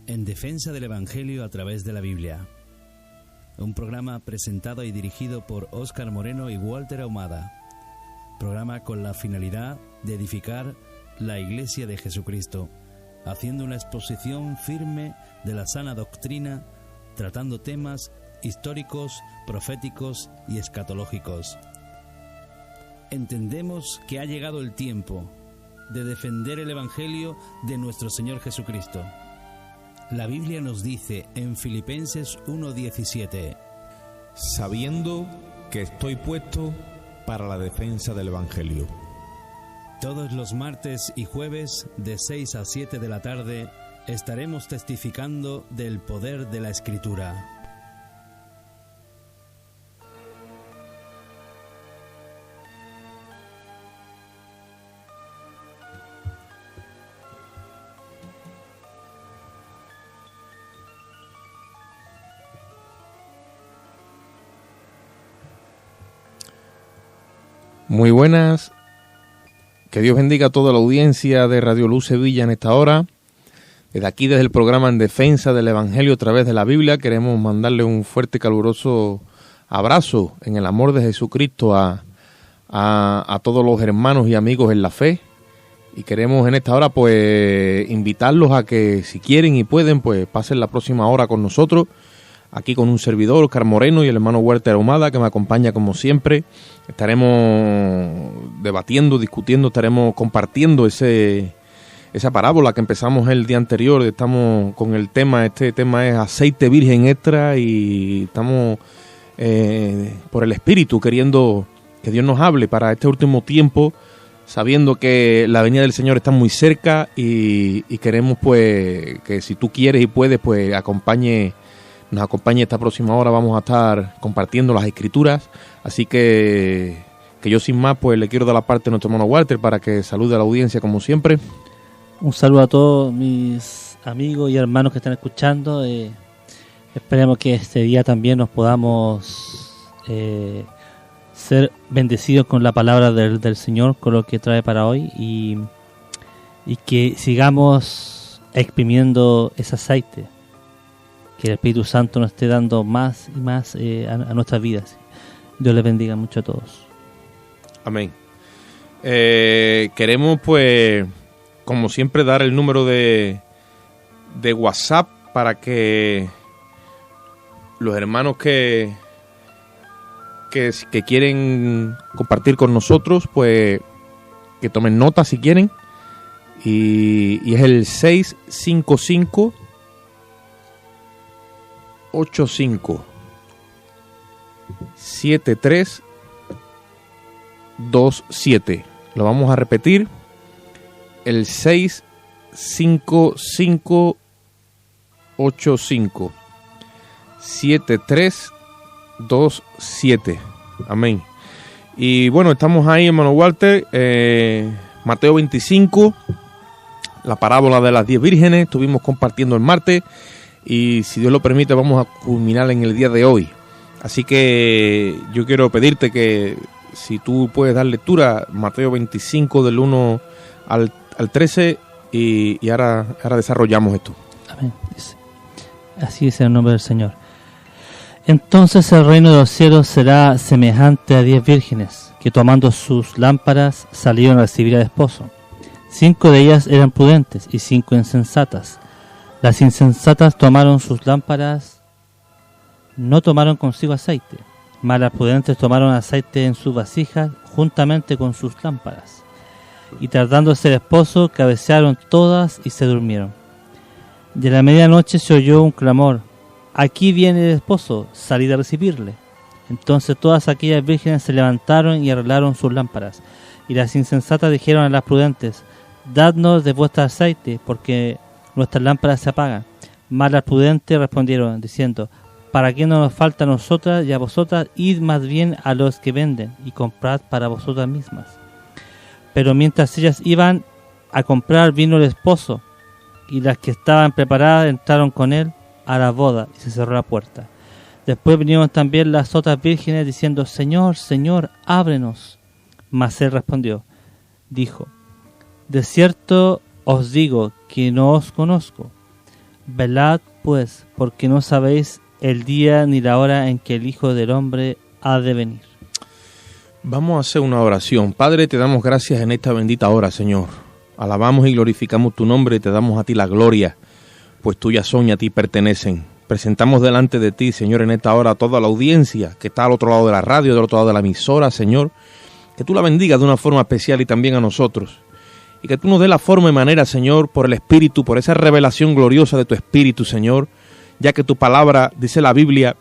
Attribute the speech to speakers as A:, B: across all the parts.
A: En defensa del Evangelio a través de la Biblia. Un programa presentado y dirigido por Óscar Moreno y Walter Ahumada. Programa con la finalidad de edificar la Iglesia de Jesucristo, haciendo una exposición firme de la sana doctrina, tratando temas históricos, proféticos y escatológicos. Entendemos que ha llegado el tiempo de defender el Evangelio de nuestro Señor Jesucristo. La Biblia nos dice en Filipenses 1:17:
B: sabiendo que estoy puesto para la defensa del Evangelio.
A: Todos los martes y jueves de 6 a 7 de la tarde estaremos testificando del poder de la Escritura.
C: Muy buenas, que Dios bendiga a toda la audiencia de Radio Luz Sevilla en esta hora. Desde aquí, desde el programa En Defensa del Evangelio a través de la Biblia, queremos mandarle un fuerte y caluroso abrazo en el amor de Jesucristo a todos los hermanos y amigos en la fe. Y queremos en esta hora pues invitarlos a que, si quieren y pueden, pues pasen la próxima hora con nosotros, aquí con un servidor, Óscar Moreno, y el hermano Walter Ahumada, que me acompaña como siempre. Estaremos debatiendo, discutiendo, estaremos compartiendo esa parábola que empezamos el día anterior. Estamos con el tema, este tema es aceite virgen extra, y estamos por el Espíritu queriendo que Dios nos hable para este último tiempo, sabiendo que la venida del Señor está muy cerca, y queremos pues que, si tú quieres y puedes, pues nos acompañe esta próxima hora. Vamos a estar compartiendo las Escrituras, así que yo sin más pues le quiero dar la parte a nuestro hermano Walter para que salude a la audiencia como siempre.
D: Un saludo a todos mis amigos y hermanos que están escuchando. Esperemos que este día también nos podamos ser bendecidos con la palabra del Señor, con lo que trae para hoy, y que sigamos exprimiendo ese aceite, que el Espíritu Santo nos esté dando más y más a nuestras vidas. Dios les bendiga mucho a todos.
C: Amén. Queremos pues, como siempre, dar el número de WhatsApp para que los hermanos que quieren compartir con nosotros, pues que tomen nota si quieren, y es el 655 85 7327. Lo vamos a repetir: el 655 85 7327. Amén. Y bueno, estamos ahí, hermano Walter, Mateo 25, la parábola de las 10 vírgenes. Estuvimos compartiendo el martes, y si Dios lo permite vamos a culminar en el día de hoy. Así que yo quiero pedirte que, si tú puedes dar lectura, Mateo 25 del 1 al 13, y ahora desarrollamos esto.
D: Amén. Así es el nombre del Señor. Entonces el reino de los cielos será semejante a 10 vírgenes, que tomando sus lámparas salieron a recibir al esposo. 5 de ellas eran prudentes y 5 insensatas. Las insensatas tomaron sus lámparas, no tomaron consigo aceite, mas las prudentes tomaron aceite en sus vasijas juntamente con sus lámparas. Y tardándose el esposo, cabecearon todas y se durmieron. De la medianoche se oyó un clamor: aquí viene el esposo, salid a recibirle. Entonces todas aquellas vírgenes se levantaron y arreglaron sus lámparas. Y las insensatas dijeron a las prudentes: dadnos de vuestro aceite, porque nuestras lámparas se apagan. Mas las prudentes respondieron diciendo: ¿para qué no nos falta a nosotras y a vosotras? Id más bien a los que venden y comprad para vosotras mismas. Pero mientras ellas iban a comprar, vino el esposo, y las que estaban preparadas entraron con él a la boda, y se cerró la puerta. Después vinieron también las otras vírgenes diciendo: Señor, Señor, ábrenos. Mas él respondió, dijo: de cierto os digo que no os conozco. Velad, pues, porque no sabéis el día ni la hora en que el Hijo del Hombre ha de venir.
C: Vamos a hacer una oración. Padre, te damos gracias en esta bendita hora, Señor. Alabamos y glorificamos tu nombre y te damos a ti la gloria, pues tuyas son y a ti pertenecen. Presentamos delante de ti, Señor, en esta hora a toda la audiencia que está al otro lado de la radio, del otro lado de la emisora, Señor. Que tú la bendigas de una forma especial y también a nosotros. Y que tú nos des la forma y manera, Señor, por el Espíritu, por esa revelación gloriosa de tu Espíritu, Señor, ya que tu palabra, dice la Biblia,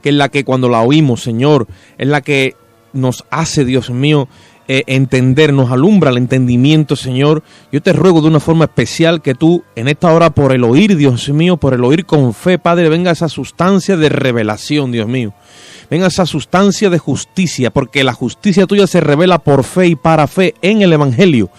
C: que es la que cuando la oímos, Señor, es la que nos hace, Dios mío, entender, nos alumbra el entendimiento, Señor. Yo te ruego de una forma especial que tú, en esta hora, por el oír, Dios mío, por el oír con fe, Padre, venga esa sustancia de revelación, Dios mío. Venga esa sustancia de justicia, porque la justicia tuya se revela por fe y para fe en el Evangelio.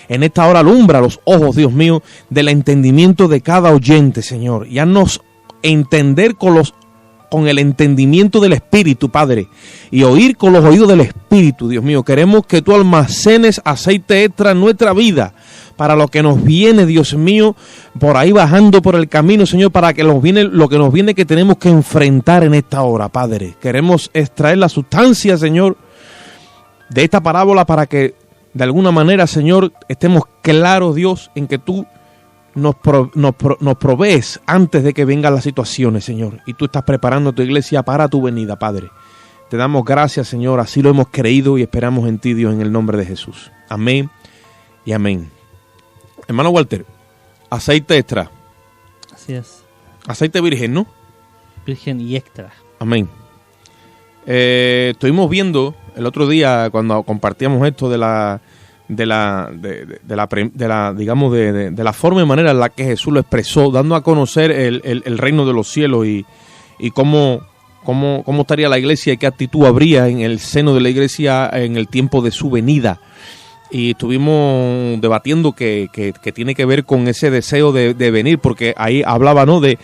C: En esta hora alumbra los ojos, Dios mío, del entendimiento de cada oyente, Señor. Y haznos entender con el entendimiento del Espíritu, Padre, y oír con los oídos del Espíritu, Dios mío. Queremos que tú almacenes aceite extra en nuestra vida, para lo que nos viene, Dios mío, por ahí bajando por el camino, Señor, para que lo que nos viene que tenemos que enfrentar en esta hora, Padre. Queremos extraer la sustancia, Señor, de esta parábola para que, de alguna manera, Señor, estemos claros, Dios, en que tú nos provees antes de que vengan las situaciones, Señor. Y tú estás preparando tu iglesia para tu venida, Padre. Te damos gracias, Señor, así lo hemos creído y esperamos en ti, Dios, en el nombre de Jesús. Amén y amén. Hermano Walter, aceite extra.
D: Así es.
C: Aceite virgen, ¿no?
D: Virgen y extra.
C: Amén. Estuvimos viendo el otro día cuando compartíamos esto de la forma y manera en la que Jesús lo expresó, dando a conocer el reino de los cielos y cómo estaría la iglesia y qué actitud habría en el seno de la iglesia en el tiempo de su venida. Y estuvimos debatiendo que tiene que ver con ese deseo de venir, porque ahí hablaba, ¿no?, de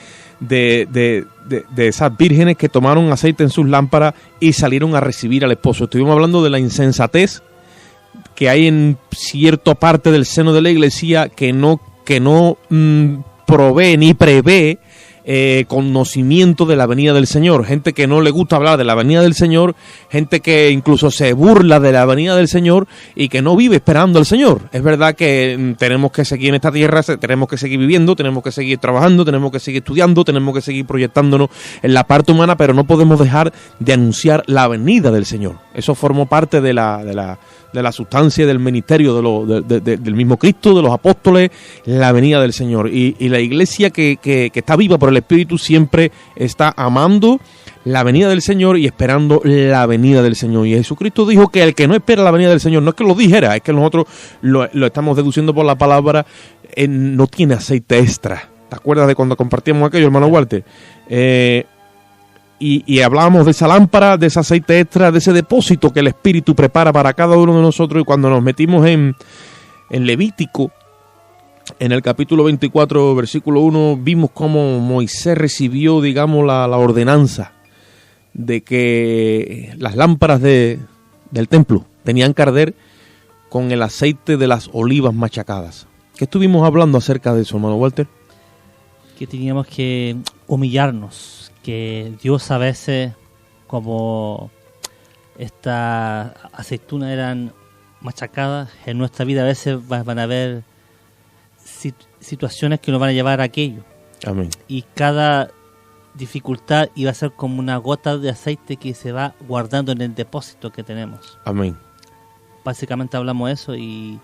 C: esas vírgenes que tomaron aceite en sus lámparas y salieron a recibir al esposo. Estuvimos hablando de la insensatez que hay en cierta parte del seno de la iglesia que no provee ni prevé conocimiento de la venida del Señor. Gente que no le gusta hablar de la venida del Señor, gente que incluso se burla de la venida del Señor y que no vive esperando al Señor. Es verdad que tenemos que seguir en esta tierra, tenemos que seguir viviendo, tenemos que seguir trabajando, tenemos que seguir estudiando, tenemos que seguir proyectándonos en la parte humana, pero no podemos dejar de anunciar la venida del Señor. Eso formó parte de la sustancia del ministerio del mismo Cristo, de los apóstoles, la venida del Señor. Y la iglesia que está viva por el Espíritu siempre está amando la venida del Señor y esperando la venida del Señor. Y Jesucristo dijo que el que no espera la venida del Señor, no es que lo dijera, es que nosotros lo estamos deduciendo por la palabra, no tiene aceite extra. ¿Te acuerdas de cuando compartíamos aquello, hermano Walter? Y hablábamos de esa lámpara, de ese aceite extra, de ese depósito que el Espíritu prepara para cada uno de nosotros. Y cuando nos metimos en Levítico, en el capítulo 24, versículo 1, vimos cómo Moisés recibió, digamos, la ordenanza de que las lámparas del templo tenían que arder con el aceite de las olivas machacadas. ¿Qué estuvimos hablando acerca de eso, hermano Walter?
D: Que teníamos que humillarnos, que Dios a veces, como estas aceitunas eran machacadas, en nuestra vida a veces van a haber situaciones que nos van a llevar a aquello.
C: Amén.
D: Y cada dificultad iba a ser como una gota de aceite que se va guardando en el depósito que tenemos.
C: Amén.
D: Básicamente hablamos de eso y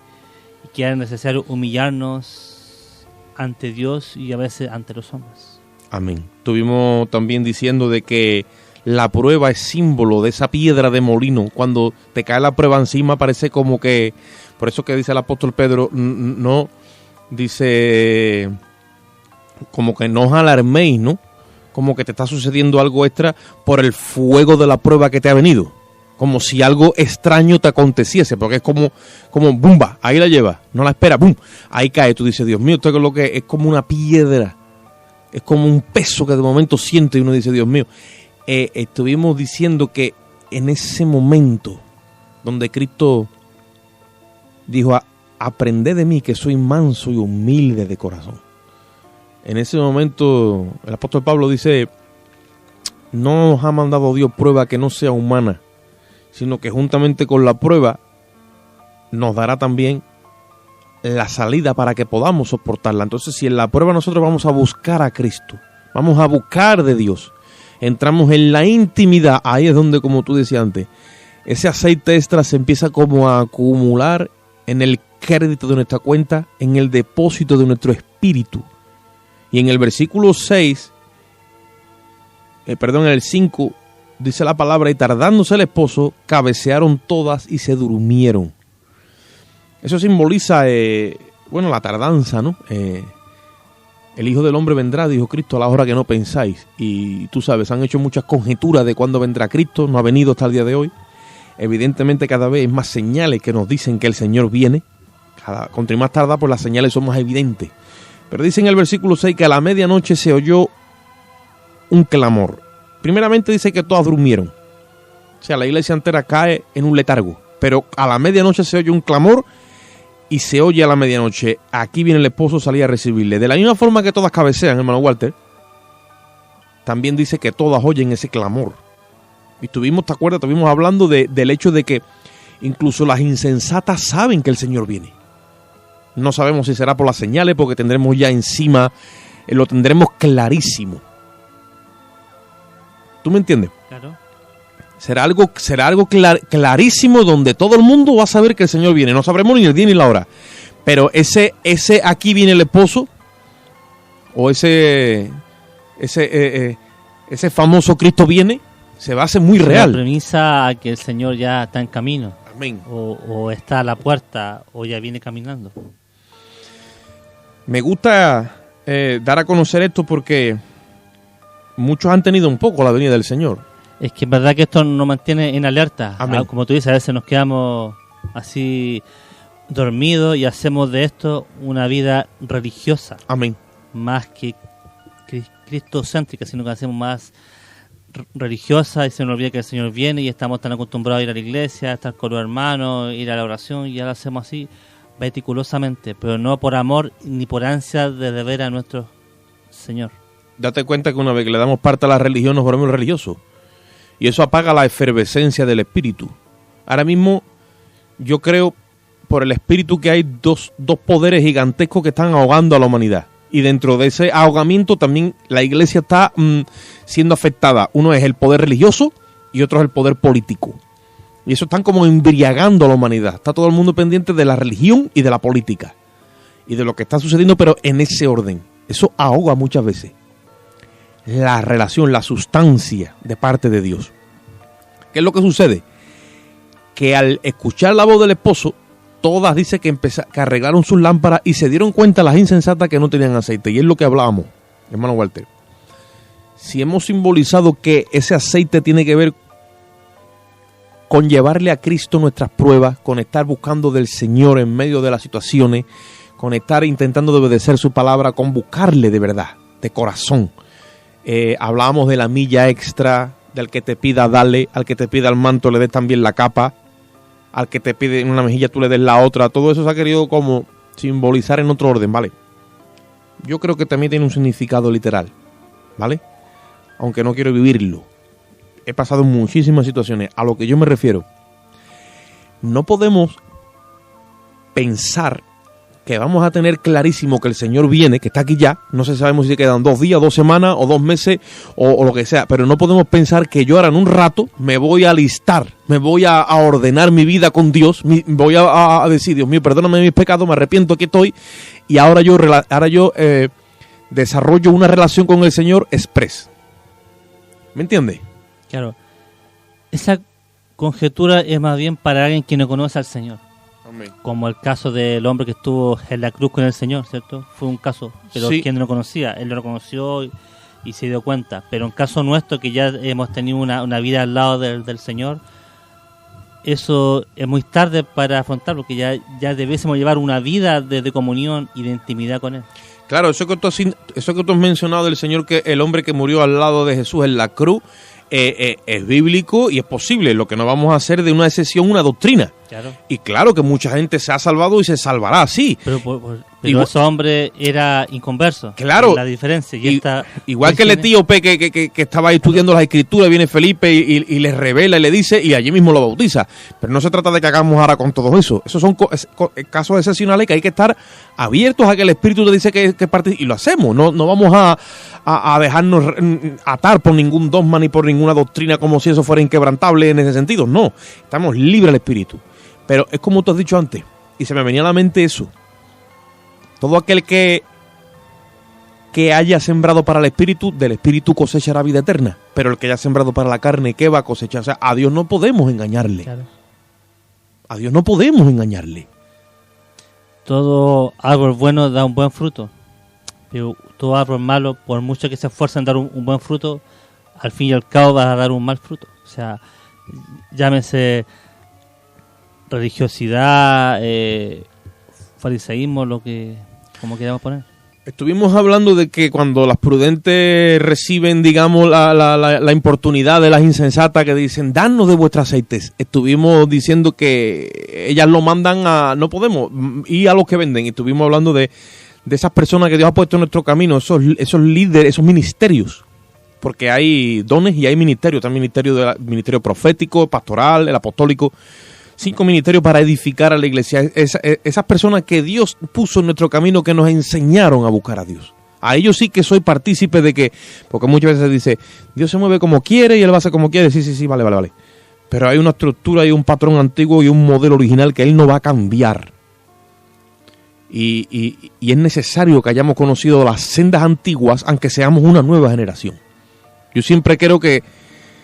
D: que era necesario humillarnos ante Dios y a veces ante los hombres.
C: Amén. Estuvimos también diciendo de que la prueba es símbolo de esa piedra de molino. Cuando te cae la prueba encima parece como que, por eso que dice el apóstol Pedro, no, dice como que no os alarméis, ¿no? Como que te está sucediendo algo extra por el fuego de la prueba que te ha venido. Como si algo extraño te aconteciese, porque es como ¡bumba! Ahí la llevas, no la esperas, ¡bum! Ahí cae, tú dices, Dios mío, esto es lo que es como una piedra. Es como un peso que de momento siente y uno dice, Dios mío. Estuvimos diciendo que en ese momento donde Cristo dijo, aprended de mí que soy manso y humilde de corazón. En ese momento el apóstol Pablo dice, no nos ha mandado Dios prueba que no sea humana, sino que juntamente con la prueba nos dará también la salida para que podamos soportarla. Entonces, si en la prueba nosotros vamos a buscar a Cristo, vamos a buscar de Dios, entramos en la intimidad, ahí es donde, como tú decías antes, ese aceite extra se empieza como a acumular en el crédito de nuestra cuenta, en el depósito de nuestro espíritu. Y en el versículo 6, en el 5, dice la palabra, y tardándose el esposo, cabecearon todas y se durmieron. Eso simboliza, la tardanza, ¿no? El Hijo del Hombre vendrá, dijo Cristo, a la hora que no pensáis. Y tú sabes, han hecho muchas conjeturas de cuándo vendrá Cristo, no ha venido hasta el día de hoy. Evidentemente cada vez hay más señales que nos dicen que el Señor viene. Cuanto más tarda, pues las señales son más evidentes. Pero dice en el versículo 6 que a la medianoche se oyó un clamor. Primeramente dice que todas durmieron. O sea, la iglesia entera cae en un letargo. Pero a la medianoche se oye un clamor y se oye a la medianoche, aquí viene el esposo, salía a recibirle. De la misma forma que todas cabecean, hermano Walter, también dice que todas oyen ese clamor. Y ¿te acuerdas? Estuvimos hablando del hecho de que incluso las insensatas saben que el Señor viene. No sabemos si será por las señales, porque tendremos ya encima, lo tendremos clarísimo. ¿Tú me entiendes?
D: Claro.
C: Será algo clarísimo, donde todo el mundo va a saber que el Señor viene. No sabremos ni el día ni la hora. Pero ese aquí viene el esposo, o ese famoso Cristo viene, se va a hacer muy real.
D: La premisa a que el Señor ya está en camino.
C: Amén.
D: O está a la puerta, o ya viene caminando.
C: Me gusta dar a conocer esto porque muchos han tenido un poco la venida del Señor.
D: Es que es verdad que esto nos mantiene en alerta.
C: Amén.
D: Como tú dices, a veces nos quedamos así dormidos y hacemos de esto una vida religiosa.
C: Amén.
D: Más que cristocéntrica, sino que hacemos más religiosa y se nos olvida que el Señor viene y estamos tan acostumbrados a ir a la iglesia, a estar con los hermanos, ir a la oración, y ya lo hacemos así meticulosamente, pero no por amor ni por ansia de ver a nuestro Señor.
C: Date cuenta que una vez que le damos parte a la religión nos volvemos religiosos. Y eso apaga la efervescencia del espíritu. Ahora mismo yo creo por el espíritu que hay dos poderes gigantescos que están ahogando a la humanidad. Y dentro de ese ahogamiento también la iglesia está siendo afectada. Uno es el poder religioso y otro es el poder político. Y eso están como embriagando a la humanidad. Está todo el mundo pendiente de la religión y de la política. Y de lo que está sucediendo, pero en ese orden. Eso ahoga muchas veces la relación, la sustancia de parte de Dios. ¿Qué es lo que sucede? Que al escuchar la voz del esposo, todas dice que arreglaron sus lámparas y se dieron cuenta las insensatas que no tenían aceite. Y es lo que hablábamos, hermano Walter. Si hemos simbolizado que ese aceite tiene que ver con llevarle a Cristo nuestras pruebas, con estar buscando del Señor en medio de las situaciones, con estar intentando de obedecer su palabra, con buscarle de verdad, de corazón. Hablábamos de la milla extra, del que te pida dale, al que te pida el manto le des también la capa, al que te pide una mejilla tú le des la otra. Todo eso se ha querido como simbolizar en otro orden, ¿vale? Yo creo que también tiene un significado literal, ¿vale? Aunque no quiero vivirlo. He pasado muchísimas situaciones. A lo que yo me refiero, no podemos pensar que vamos a tener clarísimo que el Señor viene, que está aquí ya. No sé, sabemos si quedan 2 días, 2 semanas o 2 meses o lo que sea, pero no podemos pensar que yo ahora en un rato me voy a alistar, me voy a ordenar mi vida con Dios, voy a decir, Dios mío, perdóname mis pecados, me arrepiento, aquí estoy, y ahora yo desarrollo una relación con el Señor express. ¿Me entiendes?
D: Claro. Esa conjetura es más bien para alguien que no conoce al Señor.
C: Amén.
D: Como el caso del hombre que estuvo en la cruz con el Señor, ¿cierto? Fue un caso, pero
C: sí.
D: Quien no lo conocía, él lo reconoció y se dio cuenta. Pero en caso nuestro, que ya hemos tenido una vida al lado del Señor, eso es muy tarde para afrontar, porque ya debiésemos llevar una vida de comunión y de intimidad con Él.
C: Claro, eso que tú has mencionado del Señor, que el hombre que murió al lado de Jesús en la cruz, es bíblico y es posible. Lo que no vamos a hacer de una excepción una doctrina.
D: Claro.
C: Y claro que mucha gente se ha salvado y se salvará, sí.
D: Pero
C: Igual-
D: ese hombre era inconverso.
C: Claro.
D: Es la diferencia. Y esta
C: Igual que el etíope que estaba ahí estudiando las escrituras, viene Felipe y le revela y le dice, y allí mismo lo bautiza. Pero no se trata de que hagamos ahora con todo eso. Esos son casos excepcionales que hay que estar abiertos a que el Espíritu te dice que participe. Y lo hacemos. No vamos a dejarnos atar por ningún dogma ni por ninguna doctrina como si eso fuera inquebrantable en ese sentido. No. Estamos libres al Espíritu. Pero es como tú has dicho antes, y se me venía a la mente eso. Todo aquel que haya sembrado para el Espíritu, del Espíritu cosechará vida eterna. Pero el que haya sembrado para la carne, ¿qué va a cosechar? O sea, a Dios no podemos engañarle.
D: Claro.
C: A Dios no podemos engañarle.
D: Todo árbol bueno da un buen fruto. Pero todo árbol malo, por mucho que se esfuerce en dar un buen fruto, al fin y al cabo va a dar un mal fruto. O sea, llámese religiosidad, fariseísmo, como queramos poner.
C: Estuvimos hablando de que cuando las prudentes reciben, digamos, la importunidad de las insensatas que dicen, danos de vuestros aceites. Estuvimos diciendo que ellas lo mandan no podemos, ir a los que venden. Y estuvimos hablando de esas personas que Dios ha puesto en nuestro camino, esos líderes, esos ministerios. Porque hay dones y hay ministerios. Está el ministerio profético, pastoral, el apostólico. 5 ministerios para edificar a la iglesia. Esas personas que Dios puso en nuestro camino, que nos enseñaron a buscar a Dios. A ellos sí que soy partícipe de que, porque muchas veces se dice, Dios se mueve como quiere y Él va a hacer como quiere. Sí, vale. Pero hay una estructura y un patrón antiguo y un modelo original que Él no va a cambiar. Y es necesario que hayamos conocido las sendas antiguas, aunque seamos una nueva generación. Yo siempre creo que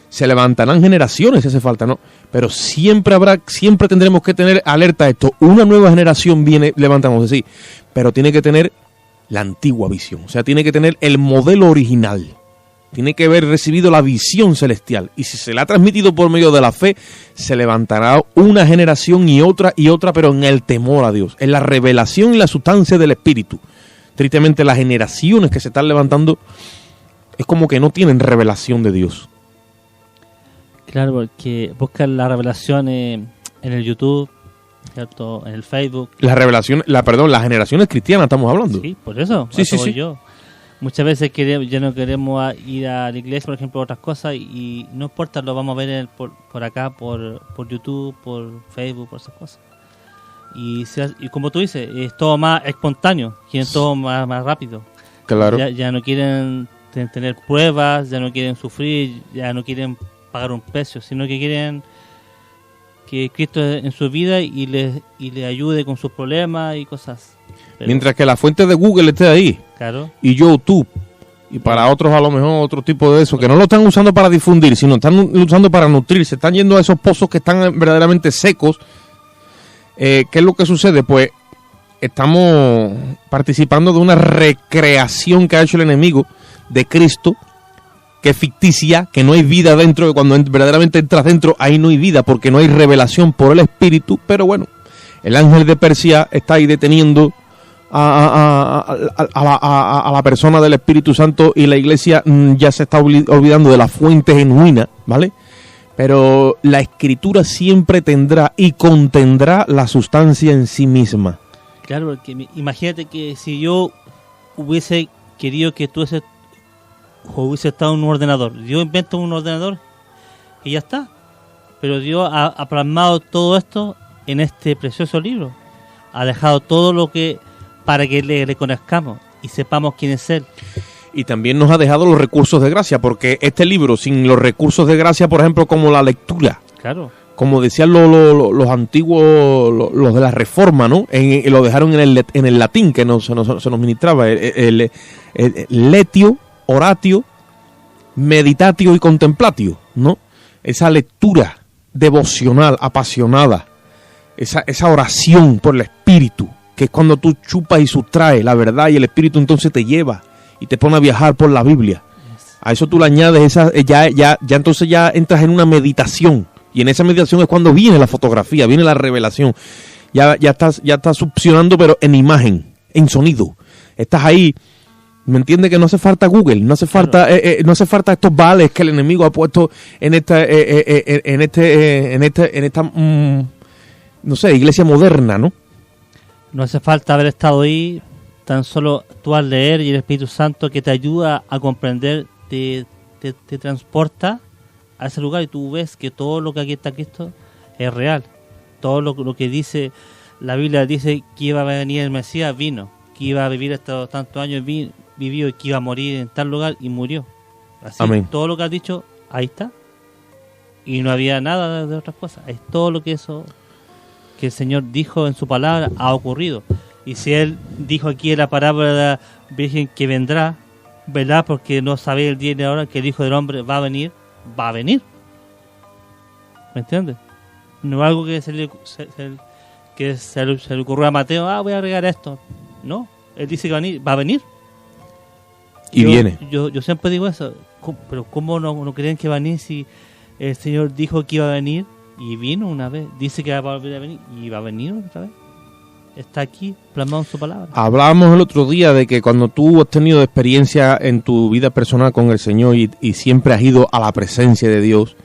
C: se levantarán generaciones si hace falta, ¿no? Pero siempre tendremos que tener alerta a esto. Una nueva generación viene, levantamos así, pero tiene que tener la antigua visión. O sea, tiene que tener el modelo original. Tiene que haber recibido la visión celestial. Y si se la ha transmitido por medio de la fe, se levantará una generación y otra, pero en el temor a Dios, en la revelación y la sustancia del Espíritu. Tristemente, las generaciones que se están levantando es como que no tienen revelación de Dios.
D: Claro, porque buscan la revelación en el YouTube, ¿cierto? En el Facebook.
C: Las generaciones cristianas estamos hablando.
D: Sí, por eso.
C: Sí.
D: Voy yo. Muchas veces ya no queremos ir a la iglesia, por ejemplo, otras cosas, y no importa, lo vamos a ver por acá, por YouTube, por Facebook, por esas cosas. Y como tú dices, es todo más espontáneo, quieren todo más rápido.
C: Claro.
D: Ya no quieren tener pruebas, ya no quieren sufrir, ya no quieren pagar un precio, sino que quieren que Cristo en su vida y le ayude con sus problemas y cosas. Pero,
C: mientras que la fuente de Google esté ahí,
D: claro,
C: y YouTube, y para otros a lo mejor otro tipo de eso, que no lo están usando para difundir, sino están usando para nutrirse, están yendo a esos pozos que están verdaderamente secos. ¿Qué es lo que sucede? Pues estamos participando de una recreación que ha hecho el enemigo de Cristo, que es ficticia, que no hay vida dentro, que cuando verdaderamente entras dentro, ahí no hay vida, porque no hay revelación por el Espíritu. Pero bueno, el ángel de Persia está ahí deteniendo a la persona del Espíritu Santo, y la iglesia ya se está olvidando de la fuente genuina, ¿vale? Pero la Escritura siempre tendrá y contendrá la sustancia en sí misma.
D: Claro, porque imagínate que si yo hubiese querido que tú hubiese estado en un ordenador, Dios inventa un ordenador y ya está. Pero Dios ha plasmado todo esto en este precioso libro. Ha dejado todo lo que para que le conozcamos y sepamos quién es Él.
C: Y también nos ha dejado los recursos de gracia, porque este libro, sin los recursos de gracia, por ejemplo, como la lectura,
D: claro,
C: como decían los antiguos, los de la Reforma, ¿no? Lo dejaron en el latín que se nos ministraba, el letio, oratio, meditatio y contemplatio, ¿no? Esa lectura devocional, apasionada, esa oración por el Espíritu, que es cuando tú chupas y sustraes la verdad, y el Espíritu entonces te lleva y te pone a viajar por la Biblia. A eso tú le añades entonces ya entras en una meditación, y en esa meditación es cuando viene la fotografía, viene la revelación. Ya estás succionando, pero en imagen, en sonido. Estás ahí. ¿Me entiendes? Que no hace falta Google, no hace falta estos vales que el enemigo ha puesto en esta no sé, iglesia moderna, ¿no?
D: No hace falta haber estado ahí, tan solo tú al leer y el Espíritu Santo que te ayuda a comprender, te transporta a ese lugar y tú ves que todo lo que aquí está Cristo es real. Todo lo que dice la Biblia, dice que iba a venir el Mesías, vino, que iba a vivir estos tantos años, vivió, y que iba a morir en tal lugar y murió. Así,
C: amén.
D: Todo lo que has dicho, ahí está. Y no había nada de otras cosas. Es todo lo que el Señor dijo en su palabra ha ocurrido. Y si Él dijo aquí en la parábola de la Virgen que vendrá, ¿verdad? Porque no sabe el día ni la hora que el Hijo del Hombre va a venir. ¿Me entiendes? No es algo que se le ocurrió a Mateo, voy a agregar esto. No, Él dice que va a venir.
C: Y viene.
D: Yo siempre digo eso, pero ¿cómo no creen que va a venir si el Señor dijo que iba a venir y vino una vez? Dice que va a volver a venir y va a venir otra vez. Está aquí plasmado en su palabra.
C: Hablábamos el otro día de que cuando tú has tenido experiencia en tu vida personal con el Señor y siempre has ido a la presencia de Dios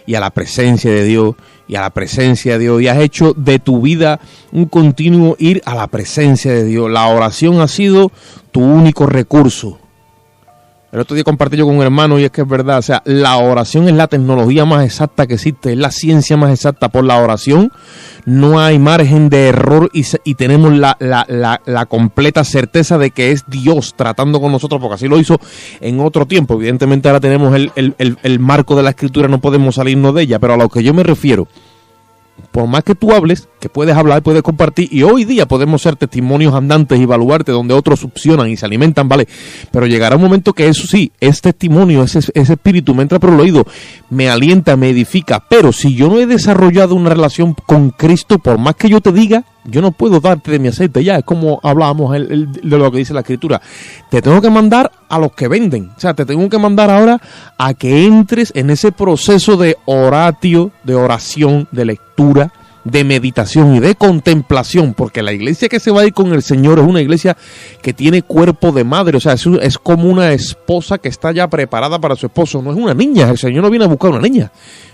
C: y a la presencia de Dios y a la presencia de Dios y has hecho de tu vida un continuo ir a la presencia de Dios, la oración ha sido tu único recurso. El otro día compartí yo con un hermano y es que es verdad, o sea, la oración es la tecnología más exacta que existe, es la ciencia más exacta. Por la oración no hay margen de error y tenemos la completa certeza de que es Dios tratando con nosotros, porque así lo hizo en otro tiempo. Evidentemente ahora tenemos el marco de la Escritura, no podemos salirnos de ella, pero a lo que yo me refiero, por más que tú hables, que puedes hablar, puedes compartir, y hoy día podemos ser testimonios andantes y baluarte donde otros succionan y se alimentan, ¿vale? Pero llegará un momento que eso sí, es testimonio, ese espíritu me entra por el oído, me alienta, me edifica, pero si yo no he desarrollado una relación con Cristo, por más que yo te diga, yo no puedo darte de mi aceite ya, es como hablábamos de lo que dice la Escritura. Te tengo que mandar a los que venden, o sea, te tengo que mandar ahora a que entres en ese proceso de oratio, de oración, de lectura, de meditación y de contemplación, porque la iglesia que se va a ir con el Señor es una iglesia que tiene cuerpo de madre, o sea, es como una esposa que está ya preparada para su esposo, no es una niña, el Señor no viene a buscar una niña,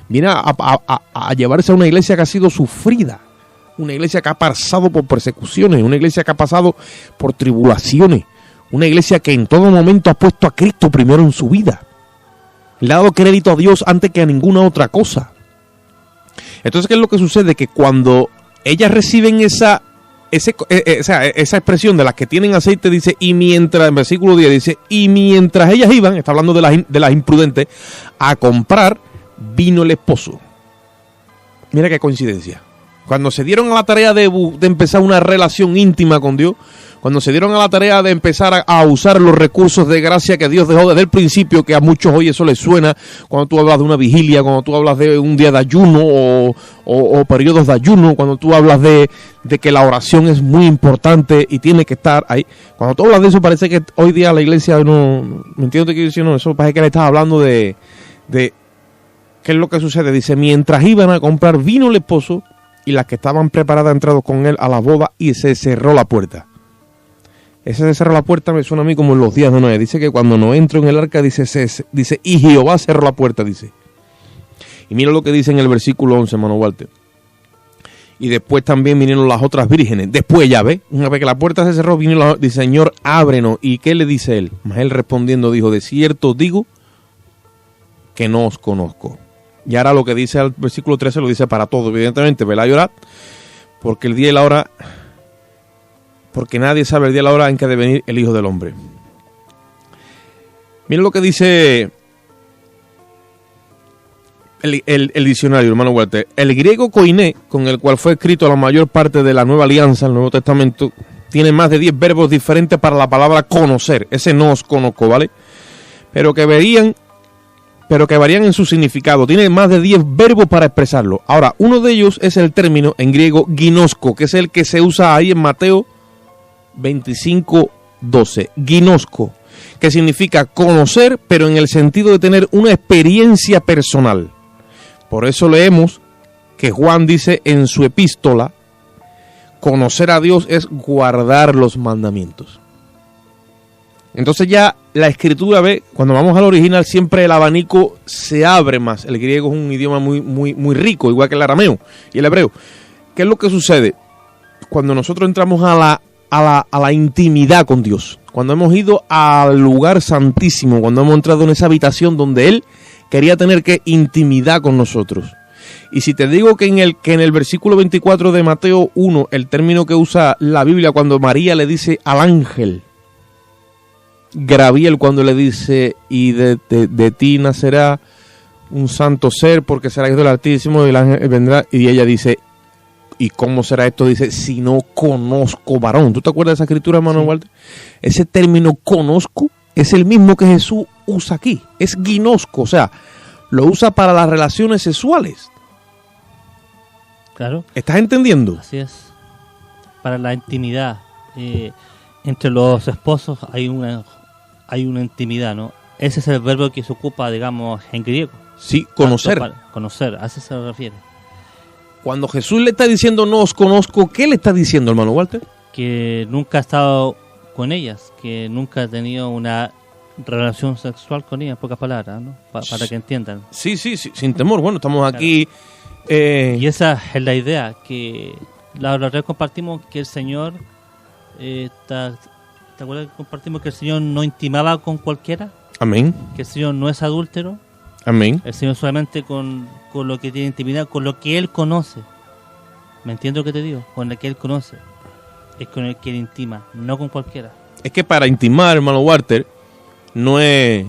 C: viene a llevarse a una iglesia que ha sido sufrida, una iglesia que ha pasado por persecuciones, una iglesia que ha pasado por tribulaciones, una iglesia que en todo momento ha puesto a Cristo primero en su vida, le ha dado crédito a Dios antes que a ninguna otra cosa. Entonces, ¿qué es lo que sucede? Que cuando ellas reciben esa expresión de las que tienen aceite, dice, y mientras, en versículo 10 dice, y mientras ellas iban, está hablando de las imprudentes, a comprar, vino el esposo. Mira qué coincidencia. Cuando se dieron a la tarea de empezar una relación íntima con Dios, cuando se dieron a la tarea de empezar a usar los recursos de gracia que Dios dejó desde el principio, que a muchos hoy eso les suena, cuando tú hablas de una vigilia, cuando tú hablas de un día de ayuno o periodos de ayuno, cuando tú hablas de que la oración es muy importante y tiene que estar ahí, cuando tú hablas de eso parece que hoy día la iglesia no, ¿me entiendes lo que quiero decir? No, eso parece que le estás hablando de ¿qué es lo que sucede? Dice, mientras iban a comprar vino el esposo y las que estaban preparadas entrados con él a la boda y se cerró la puerta. Ese de cerrar la puerta me suena a mí como en los días de Noé. Dice que cuando Noé entró en el arca, dice, y Jehová cerró la puerta, dice. Y mira lo que dice en el versículo 11, hermano Walter. Y después también vinieron las otras vírgenes. Después ya, ¿ves? Una vez que la puerta se cerró, dice, Señor, ábrenos. ¿Y qué le dice él? Mas él respondiendo dijo, de cierto digo que no os conozco. Y ahora lo que dice al versículo 13 lo dice para todos. Evidentemente, velad y orad, porque el día y la hora... porque nadie sabe el día y la hora en que ha de venir el Hijo del Hombre. Miren lo que dice el diccionario, hermano Walter. El griego koiné, con el cual fue escrito la mayor parte de la Nueva Alianza, el Nuevo Testamento, tiene más de 10 verbos diferentes para la palabra conocer. Ese no os conozco, ¿vale? Pero que varían en su significado. Tiene más de 10 verbos para expresarlo. Ahora, uno de ellos es el término en griego ginosko, que es el que se usa ahí en Mateo 25:12, ginosko, que significa conocer, pero en el sentido de tener una experiencia personal. Por eso leemos que Juan dice en su epístola, conocer a Dios es guardar los mandamientos. Entonces ya la escritura, ve, cuando vamos al original siempre el abanico se abre más. El griego es un idioma muy rico, igual que el arameo y el hebreo. ¿qué es lo que sucede? Cuando nosotros entramos a la intimidad con Dios, cuando hemos ido al lugar santísimo, cuando hemos entrado en esa habitación donde Él quería tener que intimidad con nosotros. Y si te digo que en el versículo 24 de Mateo 1, el término que usa la Biblia cuando María le dice al ángel, Gabriel, cuando le dice, y de ti nacerá un santo ser porque será hijo del Altísimo y el ángel vendrá, y ella dice, ¿y cómo será esto? Dice, si no conozco varón. ¿Tú te acuerdas de esa escritura, hermano Walter? Ese término conozco es el mismo que Jesús usa aquí. Es ginosco, o sea, lo usa para las relaciones sexuales.
D: Claro.
C: ¿Estás entendiendo?
D: Así es. Para la intimidad. Entre los esposos hay una intimidad, ¿no? Ese es el verbo que se ocupa, digamos, en griego.
C: Sí, conocer.
D: Conocer, a eso se refiere.
C: Cuando Jesús le está diciendo no os conozco, ¿qué le está diciendo, hermano Walter?
D: Que nunca ha estado con ellas, que nunca ha tenido una relación sexual con ellas, en pocas palabras, ¿no? Para que entiendan.
C: Sí, sin temor. Bueno, estamos aquí.
D: Y esa es la idea, que la otra vez compartimos que el Señor, ¿te acuerdas que compartimos que el Señor no intimaba con cualquiera?
C: Amén.
D: Que el Señor no es adúltero.
C: Amén.
D: El Señor solamente con lo que tiene intimidad, con lo que Él conoce. ¿Me entiendes lo que te digo? Con lo que Él conoce. Es con el que Él intima, no con cualquiera.
C: Es que para intimar, hermano Walter, no es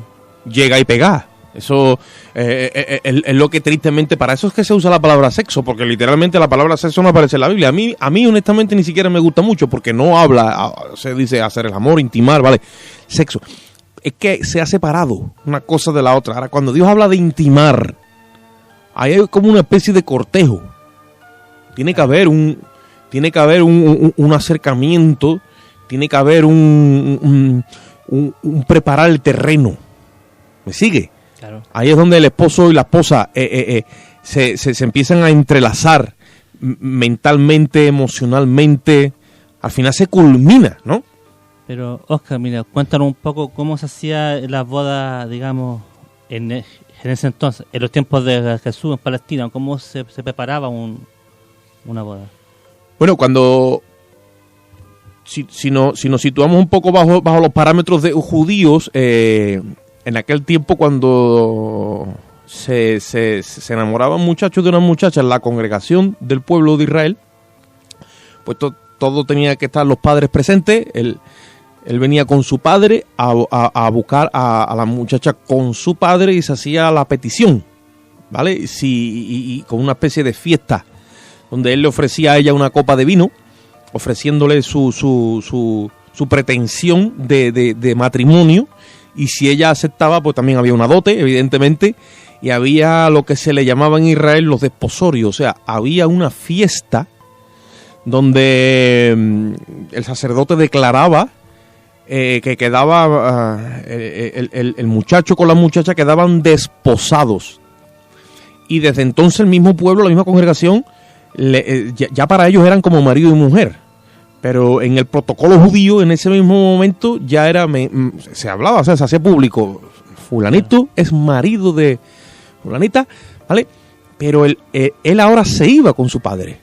C: llega y pegar. Eso es lo que tristemente, para eso es que se usa la palabra sexo, porque literalmente la palabra sexo no aparece en la Biblia. A mí honestamente ni siquiera me gusta mucho, porque no habla, se dice hacer el amor, intimar, ¿vale? Sexo. Es que se ha separado una cosa de la otra. Ahora, cuando Dios habla de intimar, ahí hay como una especie de cortejo. Tiene que haber un acercamiento, tiene que haber un preparar el terreno. ¿Me sigue?
D: Claro.
C: Ahí es donde el esposo y la esposa se empiezan a entrelazar mentalmente, emocionalmente. Al final se culmina, ¿no?
D: Pero, Oscar, mira, cuéntanos un poco cómo se hacía las bodas, digamos, en ese entonces, en los tiempos de Jesús en Palestina, cómo se preparaba una boda.
C: Bueno, cuando si nos situamos un poco bajo los parámetros de judíos, en aquel tiempo cuando se enamoraban muchachos de una muchacha en la congregación del pueblo de Israel, pues todo tenía que estar los padres presentes. Él venía con su padre a buscar a la muchacha con su padre y se hacía la petición, ¿vale? Y con una especie de fiesta donde él le ofrecía a ella una copa de vino, ofreciéndole su pretensión de matrimonio, y si ella aceptaba, pues también había una dote, evidentemente, y había lo que se le llamaba en Israel los desposorios, o sea, había una fiesta donde el sacerdote declaraba que quedaba el muchacho con la muchacha quedaban desposados, y desde entonces el mismo pueblo, la misma congregación, ya para ellos eran como marido y mujer. Pero en el protocolo judío, en ese mismo momento, ya era se hablaba, o sea, se hacía público. Fulanito es marido de fulanita, ¿vale? Pero él ahora se iba con su padre.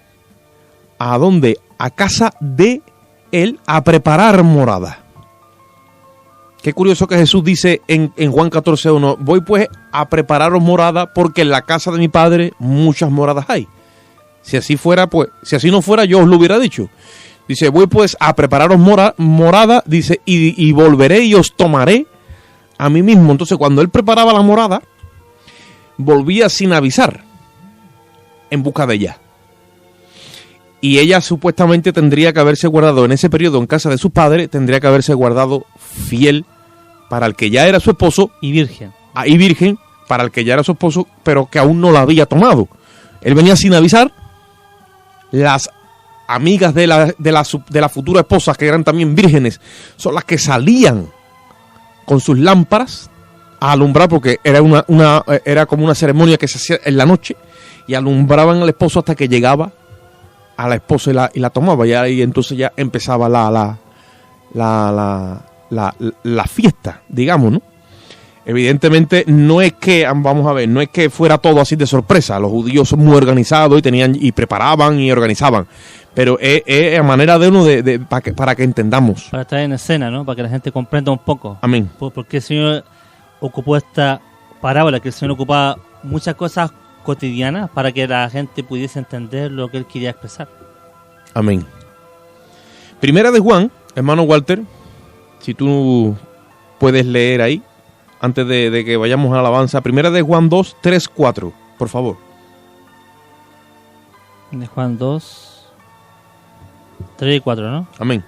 C: ¿A dónde? A casa de él a preparar morada. Qué curioso que Jesús dice en Juan 14:1, voy pues a prepararos morada porque en la casa de mi padre muchas moradas hay. Si así no fuera, yo os lo hubiera dicho. Dice, voy pues a prepararos morada, dice, y volveré y os tomaré a mí mismo. Entonces, cuando él preparaba la morada, volvía sin avisar en busca de ella. Y ella supuestamente tendría que haberse guardado en ese periodo en casa de su padre, tendría que haberse guardado fiel para el que ya era su esposo.
D: Y virgen.
C: Y virgen para el que ya era su esposo, pero que aún no la había tomado. Él venía sin avisar. Las amigas de la futura esposa, que eran también vírgenes, son las que salían con sus lámparas a alumbrar, porque era como una ceremonia que se hacía en la noche, y alumbraban al esposo hasta que llegaba a la esposa y la tomaba, y ahí entonces ya empezaba la fiesta, digamos, ¿no? Evidentemente no es que, vamos a ver, no es que fuera todo así de sorpresa. Los judíos son muy organizados y preparaban y organizaban. Pero es a manera de uno para que entendamos.
D: Para estar en escena, ¿no? Para que la gente comprenda un poco.
C: Amén.
D: Porque el Señor ocupó esta parábola, que el Señor ocupaba muchas cosas cotidianas para que la gente pudiese entender lo que Él quería expresar.
C: Amén. Primera de Juan, hermano Walter, si tú puedes leer ahí, antes de que vayamos a la alabanza. Primera de Juan 2, 3, 4, por favor.
D: De Juan 2, 3 y 4, ¿no?
C: Amén.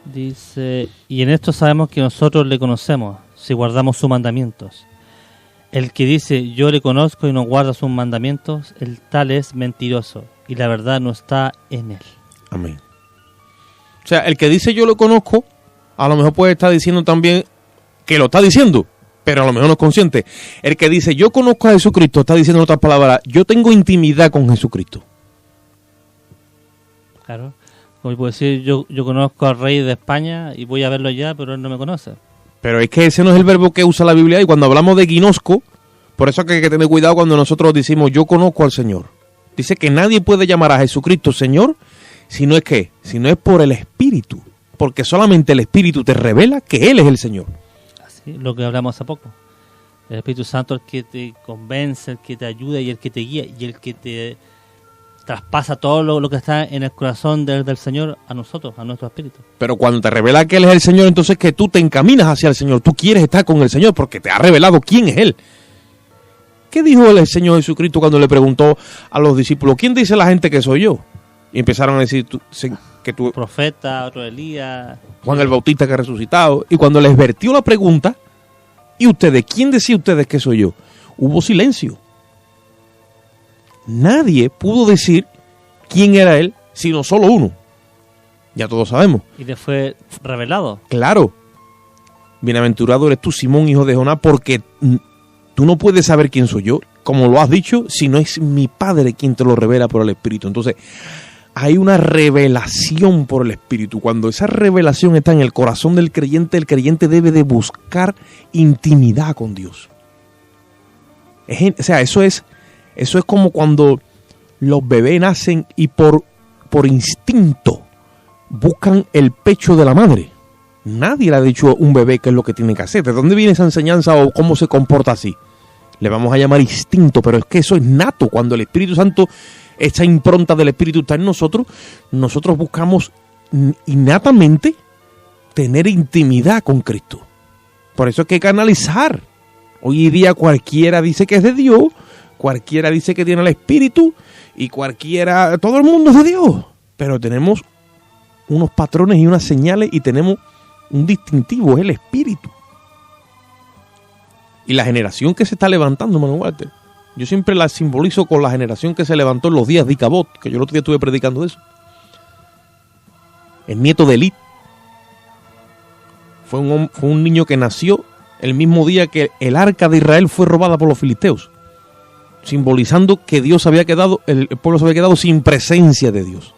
D: Dice, y en esto sabemos que nosotros le conocemos, si guardamos sus mandamientos. El que dice, yo le conozco y no guarda sus mandamientos, el tal es mentiroso, y la verdad no está en él.
C: Amén. O sea, el que dice yo lo conozco, a lo mejor puede estar diciendo también que lo está diciendo, pero a lo mejor no es consciente. El que dice yo conozco a Jesucristo, está diciendo en otras palabras, yo tengo intimidad con Jesucristo.
D: Claro. Como puedo decir, yo conozco al rey de España y voy a verlo ya, pero él no me conoce.
C: Pero es que ese no es el verbo que usa la Biblia, y cuando hablamos de ginosco, por eso hay que tener cuidado cuando nosotros decimos yo conozco al Señor. Dice que nadie puede llamar a Jesucristo Señor si no es ¿qué? Si no es por el Espíritu, porque solamente el Espíritu te revela que Él es el Señor.
D: Así, lo que hablamos hace poco. El Espíritu Santo es el que te convence, el que te ayuda y el que te guía y el que te traspasa todo lo que está en el corazón del Señor a nosotros, a nuestro espíritu.
C: Pero cuando te revela que Él es el Señor, entonces que tú te encaminas hacia el Señor. Tú quieres estar con el Señor porque te ha revelado quién es Él. ¿Qué dijo el Señor Jesucristo cuando le preguntó a los discípulos, ¿quién dice la gente que soy yo? Y empezaron a decir que tú...
D: Profeta, otro Elías.
C: Juan el Bautista que ha resucitado. Y cuando les vertió la pregunta, ¿y ustedes? ¿Quién decía ustedes que soy yo? Hubo silencio. Nadie pudo decir quién era Él, sino solo uno. Ya todos sabemos.
D: Y le fue revelado.
C: Claro. Bienaventurado eres tú, Simón, hijo de Jonás, porque tú no puedes saber quién soy yo, como lo has dicho, si no es mi Padre quien te lo revela por el Espíritu. Entonces, hay una revelación por el Espíritu. Cuando esa revelación está en el corazón del creyente, el creyente debe de buscar intimidad con Dios. O sea, eso es como cuando los bebés nacen y por instinto buscan el pecho de la madre. Nadie le ha dicho a un bebé qué es lo que tiene que hacer. ¿De dónde viene esa enseñanza o cómo se comporta así? Le vamos a llamar instinto, pero es que eso es nato. Cuando el Espíritu Santo, esa impronta del Espíritu está en nosotros buscamos innatamente tener intimidad con Cristo. Por eso es que hay que analizar. Hoy día cualquiera dice que es de Dios, cualquiera dice que tiene el Espíritu y todo el mundo es de Dios. Pero tenemos unos patrones y unas señales y tenemos un distintivo, es el Espíritu. Y la generación que se está levantando, Manuel Walter, yo siempre la simbolizo con la generación que se levantó en los días de Icabod, que yo el otro día estuve predicando de eso. El nieto de Elí fue un niño que nació el mismo día que el arca de Israel fue robada por los filisteos, simbolizando que el pueblo se había quedado sin presencia de Dios.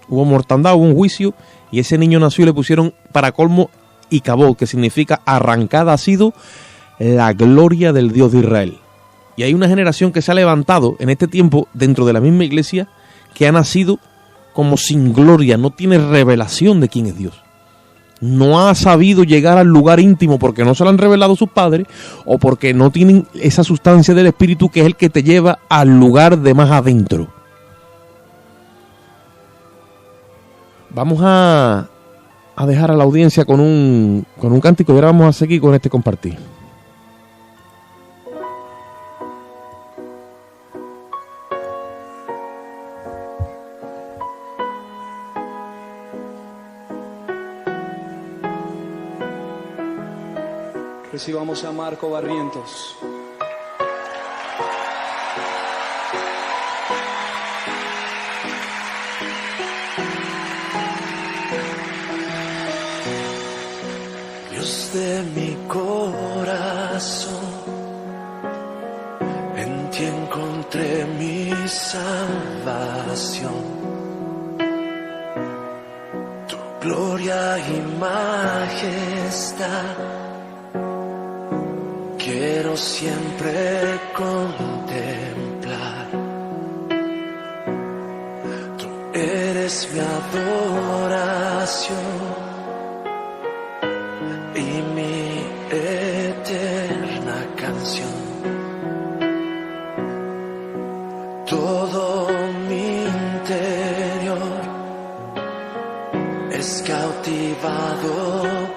C: Hubo mortandad, hubo un juicio, y ese niño nació y le pusieron para colmo Icabod, que significa arrancada ha sido la gloria del Dios de Israel. Y hay una generación que se ha levantado en este tiempo dentro de la misma iglesia que ha nacido como sin gloria, no tiene revelación de quién es Dios. No ha sabido llegar al lugar íntimo porque no se lo han revelado sus padres o porque no tienen esa sustancia del Espíritu que es el que te lleva al lugar de más adentro. Vamos a dejar a la audiencia con un cántico y ahora vamos a seguir con este compartir.
E: Recibamos a Marco Barrientos.
F: Dios de mi corazón, en ti encontré mi salvación. Tu gloria y majestad quiero siempre contemplar. Tú eres mi adoración y mi eterna canción. Todo mi interior es cautivado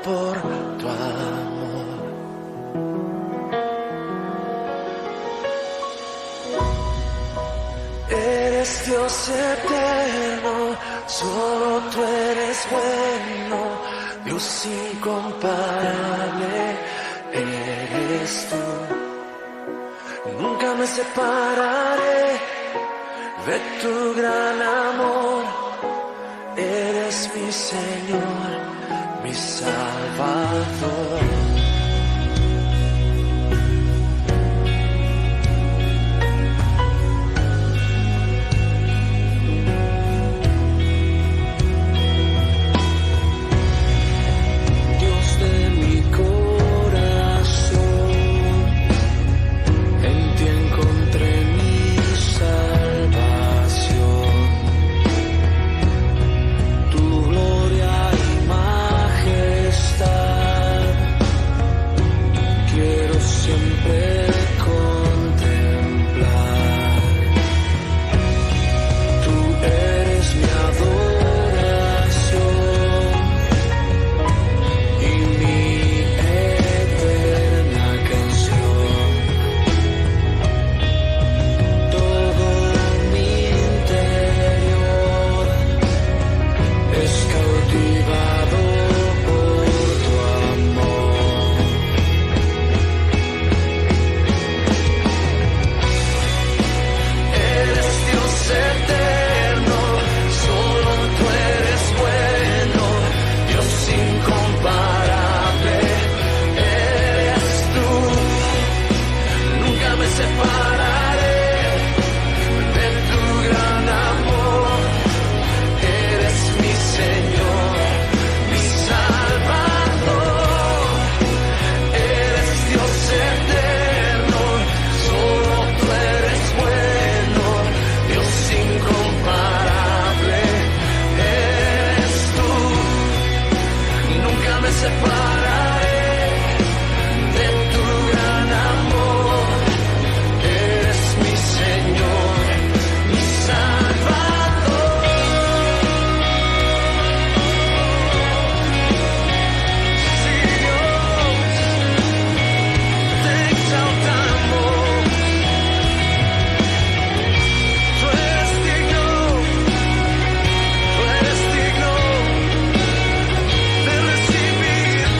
F: por tu amor. Eres Dios eterno, solo tú eres bueno, Dios incomparable eres tú. Nunca me separaré de tu gran amor. Eres mi Señor, mi Salvador.
G: Recibir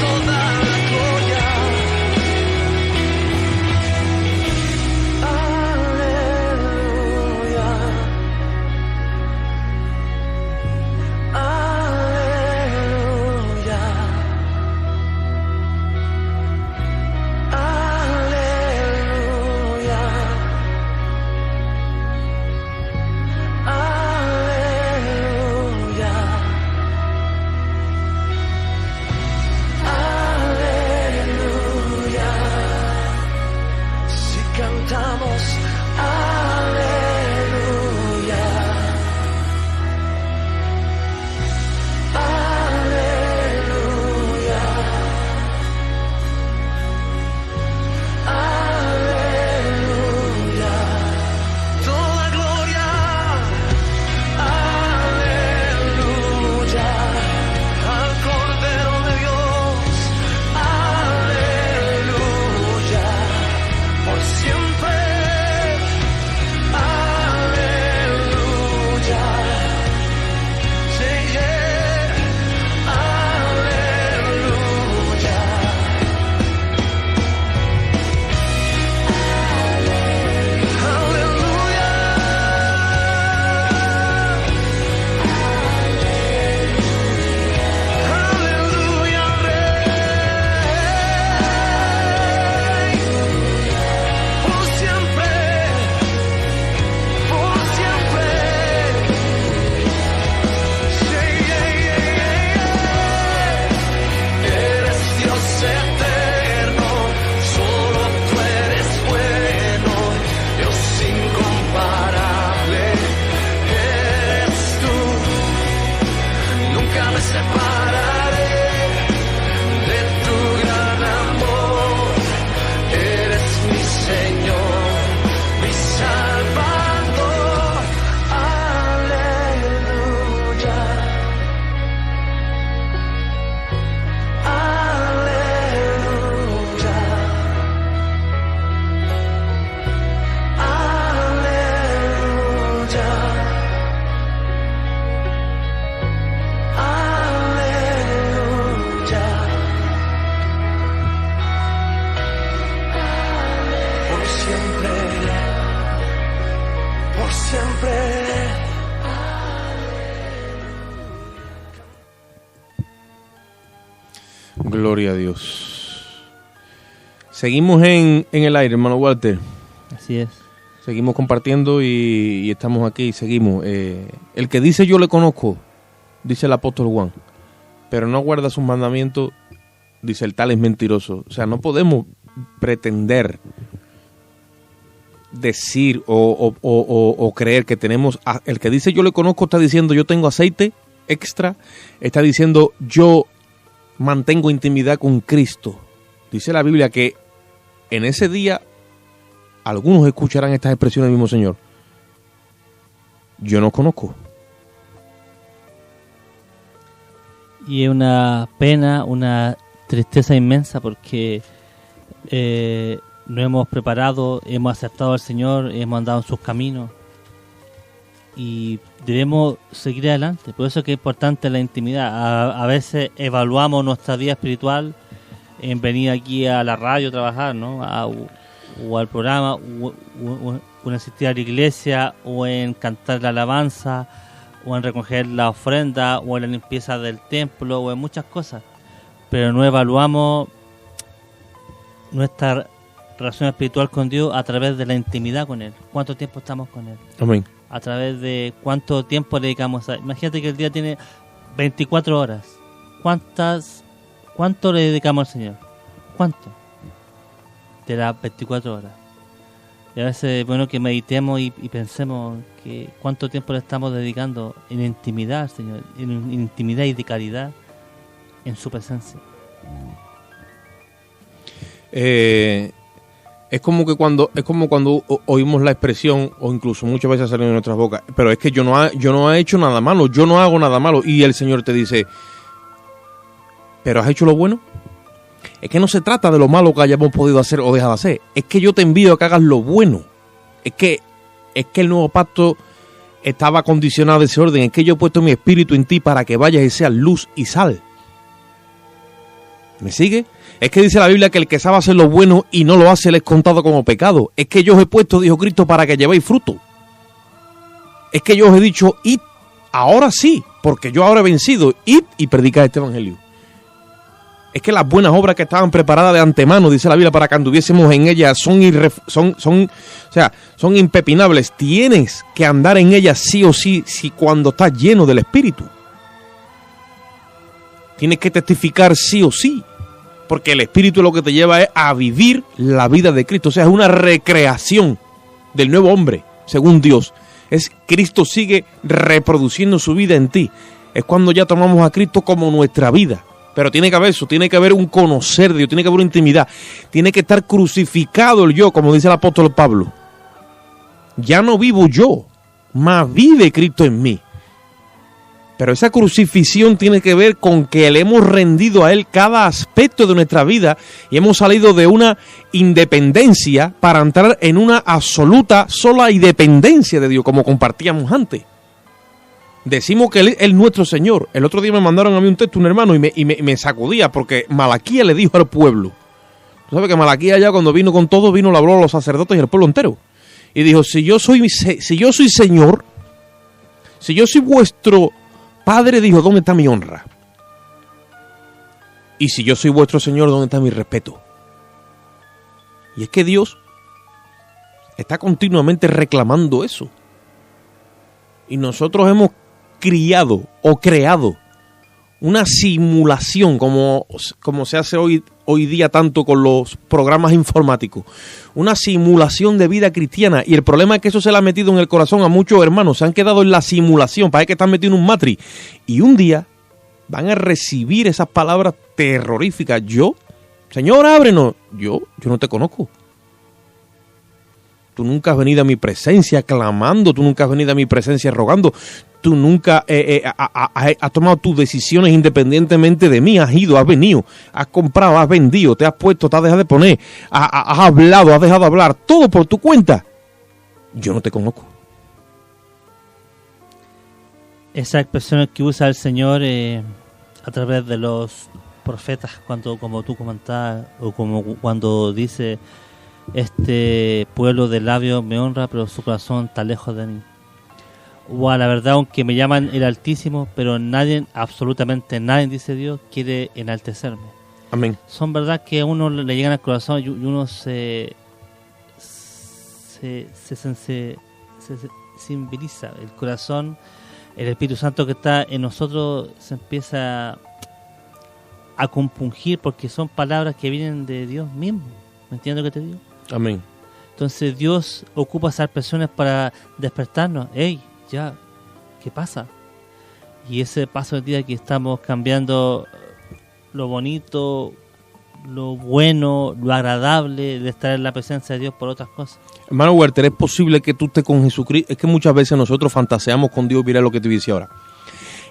C: Gloria a Dios. Seguimos en el aire, hermano Walter.
D: Así es.
C: Seguimos compartiendo y estamos aquí y seguimos. El que dice yo le conozco, dice el apóstol Juan, pero no guarda sus mandamientos, dice el tal es mentiroso. O sea, no podemos pretender decir o creer que tenemos... El que dice yo le conozco está diciendo yo tengo aceite extra, está diciendo yo mantengo intimidad con Cristo. Dice la Biblia que en ese día algunos escucharán estas expresiones del mismo Señor. Yo no conozco.
D: Y es una pena, una tristeza inmensa porque nos hemos preparado, hemos aceptado al Señor, hemos andado en sus caminos y debemos seguir adelante. Por eso es que es importante la intimidad. A veces evaluamos nuestra vida espiritual en venir aquí a la radio a trabajar, ¿no? O al programa, o en asistir a la iglesia, o en cantar la alabanza, o en recoger la ofrenda, o en la limpieza del templo, o en muchas cosas. Pero no evaluamos nuestra relación espiritual con Dios a través de la intimidad con Él. ¿Cuánto tiempo estamos con Él?
C: Amén.
D: A través de cuánto tiempo le dedicamos a... Imagínate que el día tiene 24 horas. ¿Cuánto le dedicamos al Señor? ¿Cuánto? De las 24 horas. Y a veces es bueno que meditemos y pensemos que cuánto tiempo le estamos dedicando en intimidad al Señor, en intimidad y de calidad en su presencia.
C: Es como cuando oímos la expresión, o incluso muchas veces salen de nuestras bocas, pero es que yo no he hecho nada malo, yo no hago nada malo, y el Señor te dice, ¿pero has hecho lo bueno? Es que no se trata de lo malo que hayamos podido hacer o dejar de hacer, es que yo te envío a que hagas lo bueno. Es que el nuevo pacto estaba condicionado a ese orden, es que yo he puesto mi espíritu en ti para que vayas y seas luz y sal. ¿Me sigue? Es que dice la Biblia que el que sabe hacer lo bueno y no lo hace le es contado como pecado. Es que yo os he puesto, dijo Cristo, para que llevéis fruto. Es que yo os he dicho, id, ahora sí, porque yo ahora he vencido, id y predicad este evangelio. Es que las buenas obras que estaban preparadas de antemano, dice la Biblia, para que anduviésemos en ellas, son impepinables. Tienes que andar en ellas sí o sí, cuando estás lleno del Espíritu. Tienes que testificar sí o sí. Porque el Espíritu lo que te lleva es a vivir la vida de Cristo. O sea, es una recreación del nuevo hombre, según Dios. Cristo sigue reproduciendo su vida en ti. Es cuando ya tomamos a Cristo como nuestra vida. Pero tiene que haber eso, tiene que haber un conocer de Dios, tiene que haber una intimidad. Tiene que estar crucificado el yo, como dice el apóstol Pablo. Ya no vivo yo, mas vive Cristo en mí. Pero esa crucifixión tiene que ver con que le hemos rendido a Él cada aspecto de nuestra vida y hemos salido de una independencia para entrar en una absoluta sola independencia de Dios, como compartíamos antes. Decimos que Él es nuestro Señor. El otro día me mandaron a mí un texto, un hermano, y me sacudía porque Malaquías le dijo al pueblo. Tú sabes que Malaquías ya cuando vino con todo, le habló a los sacerdotes y al pueblo entero. Y dijo, si yo soy Señor, si yo soy vuestro Padre, dijo, ¿dónde está mi honra? Y si yo soy vuestro Señor, ¿dónde está mi respeto? Y es que Dios está continuamente reclamando eso. Y nosotros hemos criado o creado una simulación, como se hace hoy día tanto con los programas informáticos, una simulación de vida cristiana, y el problema es que eso se le ha metido en el corazón a muchos hermanos, se han quedado en la simulación, parece que están metidos en un matrix, y un día van a recibir esas palabras terroríficas. Señor, ábrenos, yo no te conozco. Tú nunca has venido a mi presencia clamando, tú nunca has venido a mi presencia rogando, tú nunca has tomado tus decisiones independientemente de mí, has ido, has venido, has comprado, has vendido, te has puesto, te has dejado de poner, has hablado, has dejado de hablar, todo por tu cuenta. Yo no te conozco.
D: Esas expresiones que usa el Señor a través de los profetas, como tú comentabas, o como cuando dice... Este pueblo de labios me honra, pero su corazón está lejos de mí. O a la verdad, aunque me llaman el Altísimo, pero nadie, absolutamente nadie, dice Dios, quiere enaltecerme.
C: Amén.
D: son verdad que a uno le llegan al corazón y uno se sensibiliza. El corazón, el Espíritu Santo que está en nosotros se empieza a compungir porque son palabras que vienen de Dios mismo. ¿Me entiendes lo que te digo?
C: Amén.
D: Entonces Dios ocupa esas personas para despertarnos. ¡Ey! Ya, ¿qué pasa? Y ese paso del día que estamos cambiando lo bonito, lo bueno, lo agradable de estar en la presencia de Dios por otras cosas.
C: Hermano Werther, es posible que tú estés con Jesucristo. Es que muchas veces nosotros fantaseamos con Dios. Mira lo que te dice ahora.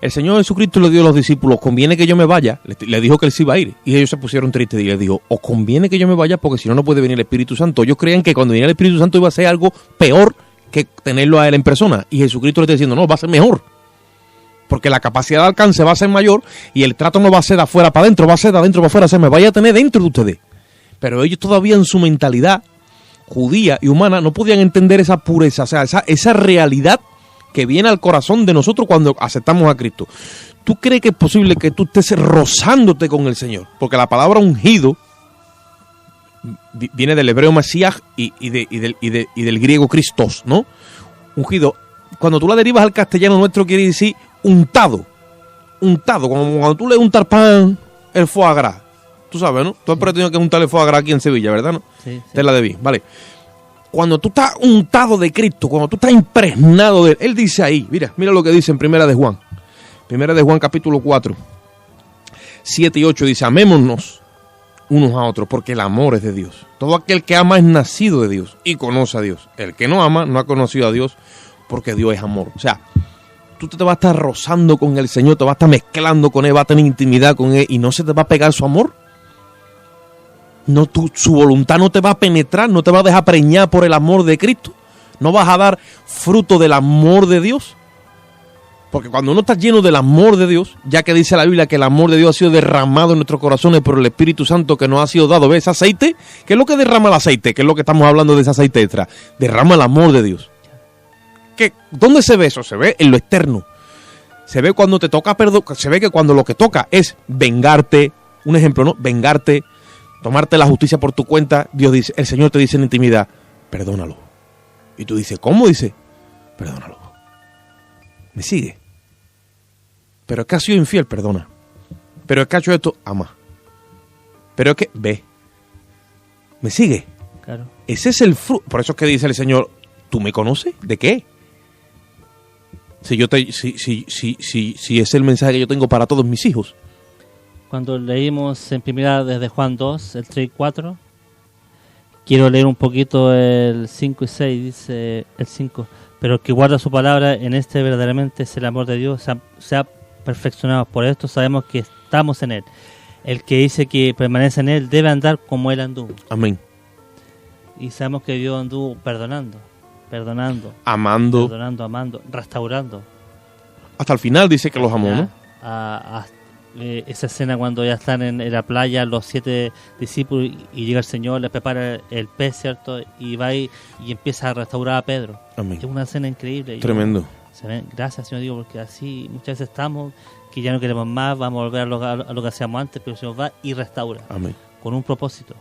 C: El Señor Jesucristo le dio a los discípulos, conviene que yo me vaya. Le dijo que él sí iba a ir. Y ellos se pusieron tristes y le dijo, os conviene que yo me vaya porque si no, no puede venir el Espíritu Santo. Ellos creían que cuando viniera el Espíritu Santo iba a ser algo peor que tenerlo a él en persona. Y Jesucristo le está diciendo, no, va a ser mejor. Porque la capacidad de alcance va a ser mayor y el trato no va a ser de afuera para adentro, va a ser de adentro para afuera. Se me vaya a tener dentro de ustedes. Pero ellos todavía en su mentalidad judía y humana no podían entender esa pureza, o sea, esa realidad que viene al corazón de nosotros cuando aceptamos a Cristo. ¿Tú crees que es posible que tú estés rozándote con el Señor? Porque la palabra ungido viene del hebreo Mashiach y del griego Christos, ¿no? Ungido. Cuando tú la derivas al castellano nuestro quiere decir untado. Untado, como cuando tú le untas pan, el foie gras. Tú sabes, ¿no? Tú has pretendido que untarle foie gras aquí en Sevilla, ¿verdad? ¿No?
D: Sí.
C: Te la debí, vale. Cuando tú estás untado de Cristo, cuando tú estás impregnado de él dice ahí, mira lo que dice en Primera de Juan. Primera de Juan capítulo 4, 7 y 8 dice, amémonos unos a otros, porque el amor es de Dios. Todo aquel que ama es nacido de Dios y conoce a Dios. El que no ama no ha conocido a Dios, porque Dios es amor. O sea, tú te vas a estar rozando con el Señor, te vas a estar mezclando con Él, vas a tener intimidad con Él y no se te va a pegar su amor. No, su voluntad no te va a penetrar, no te va a dejar preñar por el amor de Cristo. No vas a dar fruto del amor de Dios. Porque cuando uno está lleno del amor de Dios, ya que dice la Biblia que el amor de Dios ha sido derramado en nuestros corazones por el Espíritu Santo que nos ha sido dado, ¿ves? Ese aceite, ¿qué es lo que derrama el aceite? ¿Qué es lo que estamos hablando de ese aceite extra? Derrama el amor de Dios. ¿Dónde se ve eso? Se ve en lo externo. Se ve cuando te toca perdón, se ve que cuando lo que toca es vengarte, un ejemplo, ¿no? Vengarte, tomarte la justicia por tu cuenta, Dios dice, el Señor te dice en intimidad, perdónalo. Y tú dices, ¿cómo? Dice, perdónalo. ¿Me sigue? Pero es que ha sido infiel, perdona. Pero es que ha hecho esto, ama. Pero es que, ve. ¿Me sigue?
D: Claro.
C: Ese es el fruto. Por eso es que dice el Señor, ¿tú me conoces? ¿De qué? Si es el mensaje que yo tengo para todos mis hijos.
D: Cuando leímos en primera desde Juan 2, el 3 y 4, quiero leer un poquito el 5 y 6, dice el 5. Pero el que guarda su palabra, en este verdaderamente es el amor de Dios, se ha perfeccionado. Por esto sabemos que estamos en Él. El que dice que permanece en Él debe andar como Él anduvo.
C: Amén.
D: Y sabemos que Dios anduvo perdonando,
C: amando,
D: restaurando.
C: Hasta el final dice que los amó, ¿no?
D: Esa escena cuando ya están en la playa los 7 discípulos y llega el Señor, les prepara el pez, ¿cierto? Y va y empieza a restaurar a Pedro.
C: Amén.
D: Es una escena increíble.
C: Tremendo.
D: Gracias, Señor, digo, porque así muchas veces estamos que ya no queremos más, vamos a volver a lo que hacíamos antes, pero el Señor va y restaura.
C: Amén.
D: Con un propósito,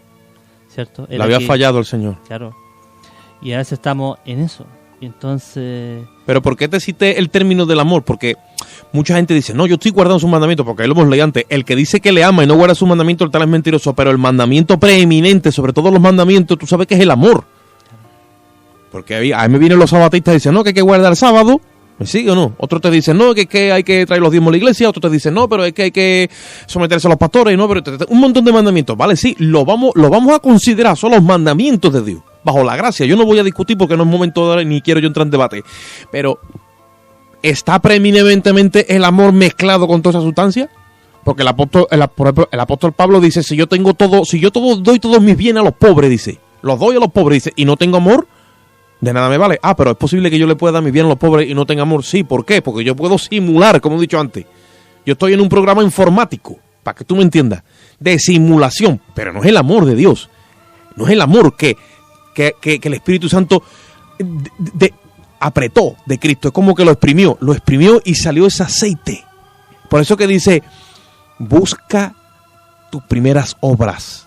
D: ¿cierto?
C: Le había fallado el Señor.
D: Claro. Y a veces estamos en eso. Y entonces...
C: Pero ¿por qué te cité el término del amor? Porque mucha gente dice, no, yo estoy guardando sus mandamientos, porque ahí lo hemos leído antes. El que dice que le ama y no guarda sus mandamientos, el tal es mentiroso. Pero el mandamiento preeminente sobre todos los mandamientos, tú sabes que es el amor. Porque a mí me vienen los sabatistas y dicen, no, que hay que guardar el sábado. ¿Me sigue o no? Otro te dice, no, que hay que traer los diezmos a la iglesia. Otro te dice, no, pero es que hay que someterse a los pastores. No, pero un montón de mandamientos. Vale, sí, lo vamos a considerar. Son los mandamientos de Dios. Bajo la gracia. Yo no voy a discutir porque no es momento de ahora ni quiero yo entrar en debate. Pero, ¿está preeminentemente el amor mezclado con toda esa sustancia? Porque el apóstol Pablo dice, si yo doy todos mis bienes a los pobres, dice. Los doy a los pobres, dice, y no tengo amor, de nada me vale. Ah, pero es posible que yo le pueda dar mis bienes a los pobres y no tenga amor. Sí, ¿por qué? Porque yo puedo simular, como he dicho antes. Yo estoy en un programa informático, para que tú me entiendas, de simulación, pero no es el amor de Dios. No es el amor que el Espíritu Santo apretó de Cristo. Es como que lo exprimió y salió ese aceite. Por eso que dice, busca tus primeras obras.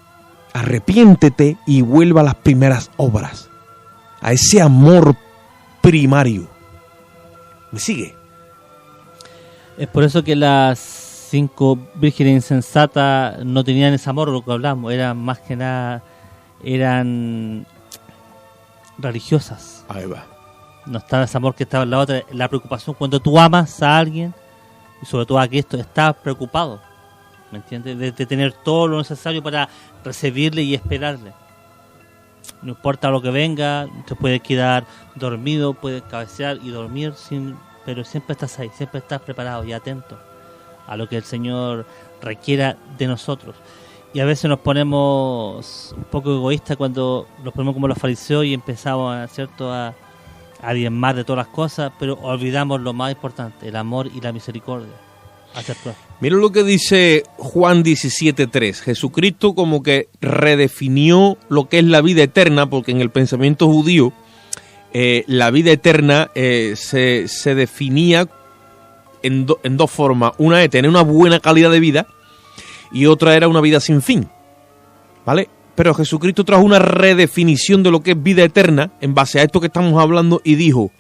C: Arrepiéntete y vuelva a las primeras obras. A ese amor primario. ¿Me sigue?
D: Es por eso que las 5 vírgenes insensatas no tenían ese amor, lo que hablamos. Eran más que nada, eran religiosas.
C: Ahí va.
D: No estaba ese amor que estaba en la otra. La preocupación cuando tú amas a alguien, y sobre todo a que esto, estás preocupado, ¿me entiendes? De tener todo lo necesario para recibirle y esperarle. No importa lo que venga, te puedes quedar dormido, puedes cabecear y dormir, pero siempre estás ahí, siempre estás preparado y atento a lo que el Señor requiera de nosotros. Y a veces nos ponemos un poco egoístas cuando nos ponemos como los fariseos y empezamos, ¿cierto?, a diezmar de todas las cosas, pero olvidamos lo más importante, el amor y la misericordia.
C: Mira lo que dice Juan 17:3. Jesucristo como que redefinió lo que es la vida eterna, porque en el pensamiento judío la vida eterna se definía en dos formas. Una es tener una buena calidad de vida y otra era una vida sin fin, ¿vale? Pero Jesucristo trajo una redefinición de lo que es vida eterna en base a esto que estamos hablando y dijo: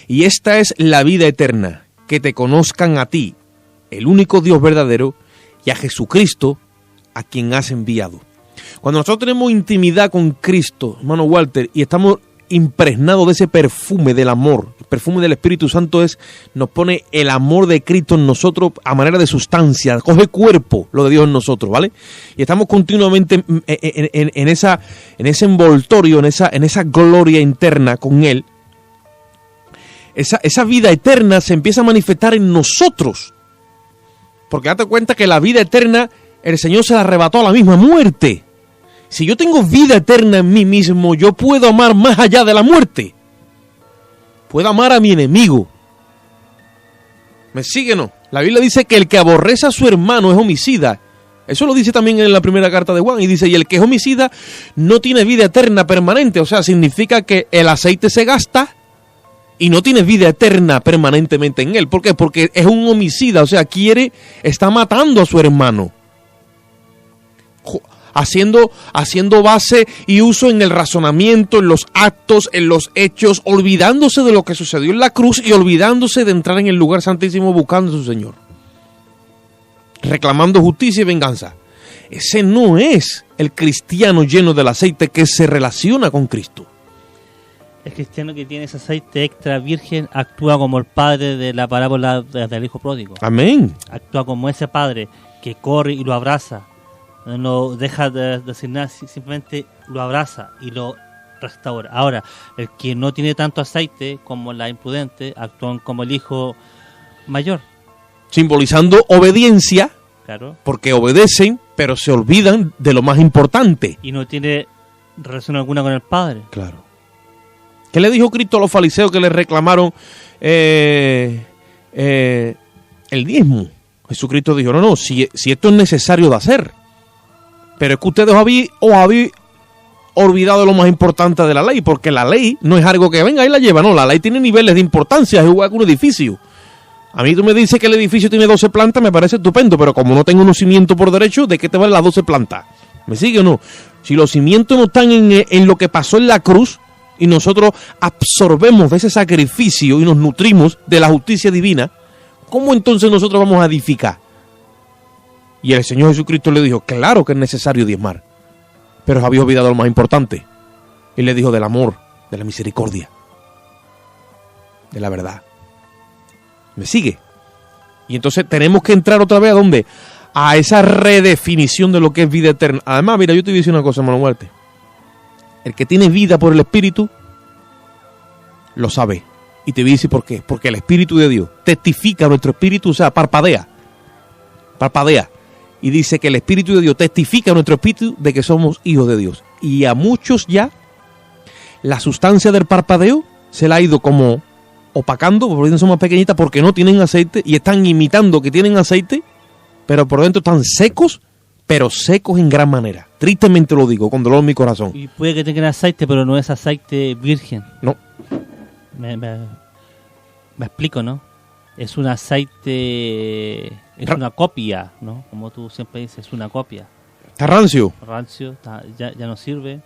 C: y esta es la vida eterna, que te conozcan a ti, el único Dios verdadero, y a Jesucristo, a quien has enviado. Cuando nosotros tenemos intimidad con Cristo, hermano Walter, y estamos impregnados de ese perfume del amor, el perfume del Espíritu Santo nos pone el amor de Cristo en nosotros a manera de sustancia, coge cuerpo lo de Dios en nosotros, ¿vale? Y estamos continuamente en ese envoltorio, en esa gloria interna con Él. Esa vida eterna se empieza a manifestar en nosotros. Porque date cuenta que la vida eterna, el Señor se la arrebató a la misma muerte. Si yo tengo vida eterna en mí mismo, yo puedo amar más allá de la muerte. Puedo amar a mi enemigo. ¿Me sigue o no? La Biblia dice que el que aborrece a su hermano es homicida. Eso lo dice también en la primera carta de Juan. Y dice, y el que es homicida no tiene vida eterna permanente. O sea, significa que el aceite se gasta y no tiene vida eterna permanentemente en él. ¿Por qué? Porque es un homicida, o sea, está matando a su hermano. Haciendo base y uso en el razonamiento, en los actos, en los hechos, olvidándose de lo que sucedió en la cruz y olvidándose de entrar en el lugar santísimo buscando a su Señor. Reclamando justicia y venganza. Ese no es el cristiano lleno del aceite que se relaciona con Cristo.
D: El cristiano que tiene ese aceite extra virgen actúa como el padre de la parábola del hijo pródigo.
C: Amén.
D: Actúa como ese padre que corre y lo abraza. No deja de decir nada, simplemente lo abraza y lo restaura. Ahora, el que no tiene tanto aceite como la imprudente, actúan como el hijo mayor.
C: Simbolizando obediencia,
D: claro,
C: porque obedecen, pero se olvidan de lo más importante.
D: Y no tiene relación alguna con el Padre.
C: Claro. ¿Qué le dijo Cristo a los fariseos que le reclamaron el diezmo? Jesucristo dijo, no, si esto es necesario de hacer. Pero es que ustedes habéis olvidado lo más importante de la ley, porque la ley no es algo que venga y la lleva, no, la ley tiene niveles de importancia, es igual que un edificio. A mí tú me dices que el edificio tiene 12 plantas, me parece estupendo, pero como no tengo unos cimientos por derecho, ¿de qué te valen las 12 plantas? ¿Me sigue o no? Si los cimientos no están en lo que pasó en la cruz, y nosotros absorbemos de ese sacrificio y nos nutrimos de la justicia divina, ¿cómo entonces nosotros vamos a edificar? Y el Señor Jesucristo le dijo, claro que es necesario diezmar, pero os habéis olvidado lo más importante. Y le dijo del amor, de la misericordia, de la verdad. ¿Me sigue? Y entonces tenemos que entrar otra vez ¿a dónde? A esa redefinición de lo que es vida eterna. Además, mira, yo te voy a decir una cosa, hermano Walter. El que tiene vida por el Espíritu, lo sabe. Y te voy a decir por qué. Porque el Espíritu de Dios testifica a nuestro espíritu, o sea, parpadea. Y dice que el Espíritu de Dios testifica a nuestro espíritu de que somos hijos de Dios. Y a muchos ya, la sustancia del parpadeo se la ha ido como opacando, por dentro son más pequeñitas porque no tienen aceite y están imitando que tienen aceite, pero por dentro están secos, pero secos en gran manera. Tristemente lo digo, con dolor en mi corazón.
D: Y puede que tengan aceite, pero no es aceite virgen.
C: No.
D: Me explico, ¿no? Es un aceite, es una copia, ¿no? Como tú siempre dices, es una copia.
C: Está rancio.
D: Ya no sirve.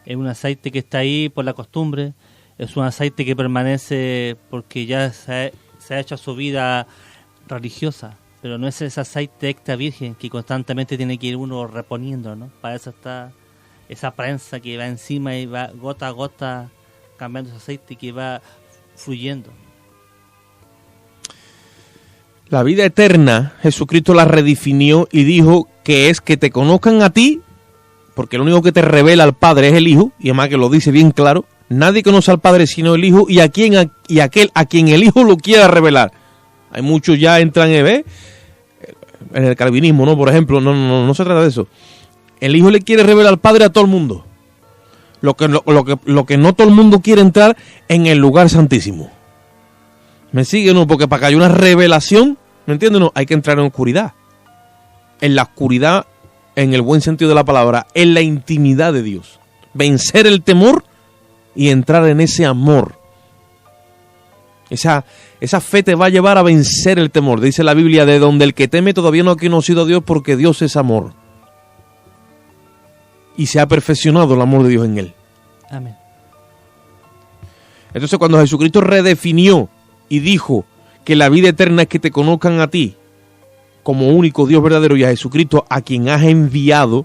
D: Es un aceite que está ahí por la costumbre. Es un aceite que permanece porque ya se ha hecho su vida religiosa. Pero no es ese aceite extra virgen que constantemente tiene que ir uno reponiendo, ¿no? Para eso está esa prensa que va encima y va gota a gota cambiando ese aceite que va fluyendo.
C: La vida eterna, Jesucristo la redefinió y dijo que es que te conozcan a ti, porque lo único que te revela al Padre es el Hijo, y además que lo dice bien claro, nadie conoce al Padre sino el Hijo y aquel a quien el Hijo lo quiera revelar. Hay muchos ya entran en el calvinismo, ¿no? Por ejemplo, no se trata de eso. El Hijo le quiere revelar al Padre a todo el mundo. Lo que no todo el mundo quiere entrar en el lugar santísimo. ¿Me sigue, no? Porque para que haya una revelación, ¿me entiendes? No, hay que entrar en oscuridad. En la oscuridad, en el buen sentido de la palabra, en la intimidad de Dios. Vencer el temor y entrar en ese amor. Esa fe te va a llevar a vencer el temor. Dice la Biblia, de donde el que teme todavía no ha conocido a Dios, porque Dios es amor. Y se ha perfeccionado el amor de Dios en él.
D: Amén.
C: Entonces, cuando Jesucristo redefinió y dijo que la vida eterna es que te conozcan a ti como único Dios verdadero y a Jesucristo a quien has enviado,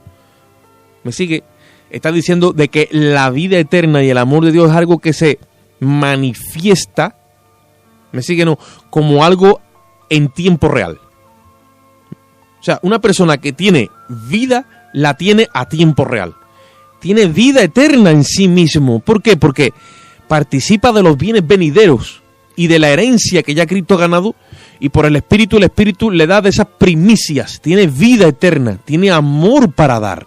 C: ¿me sigue? Está diciendo de que la vida eterna y el amor de Dios es algo que se manifiesta, ¿me sigue? No, como algo en tiempo real. O sea, una persona que tiene vida, la tiene a tiempo real. Tiene vida eterna en sí mismo. ¿Por qué? Porque participa de los bienes venideros y de la herencia que ya Cristo ha ganado, y por el Espíritu le da de esas primicias. Tiene vida eterna, tiene amor para dar.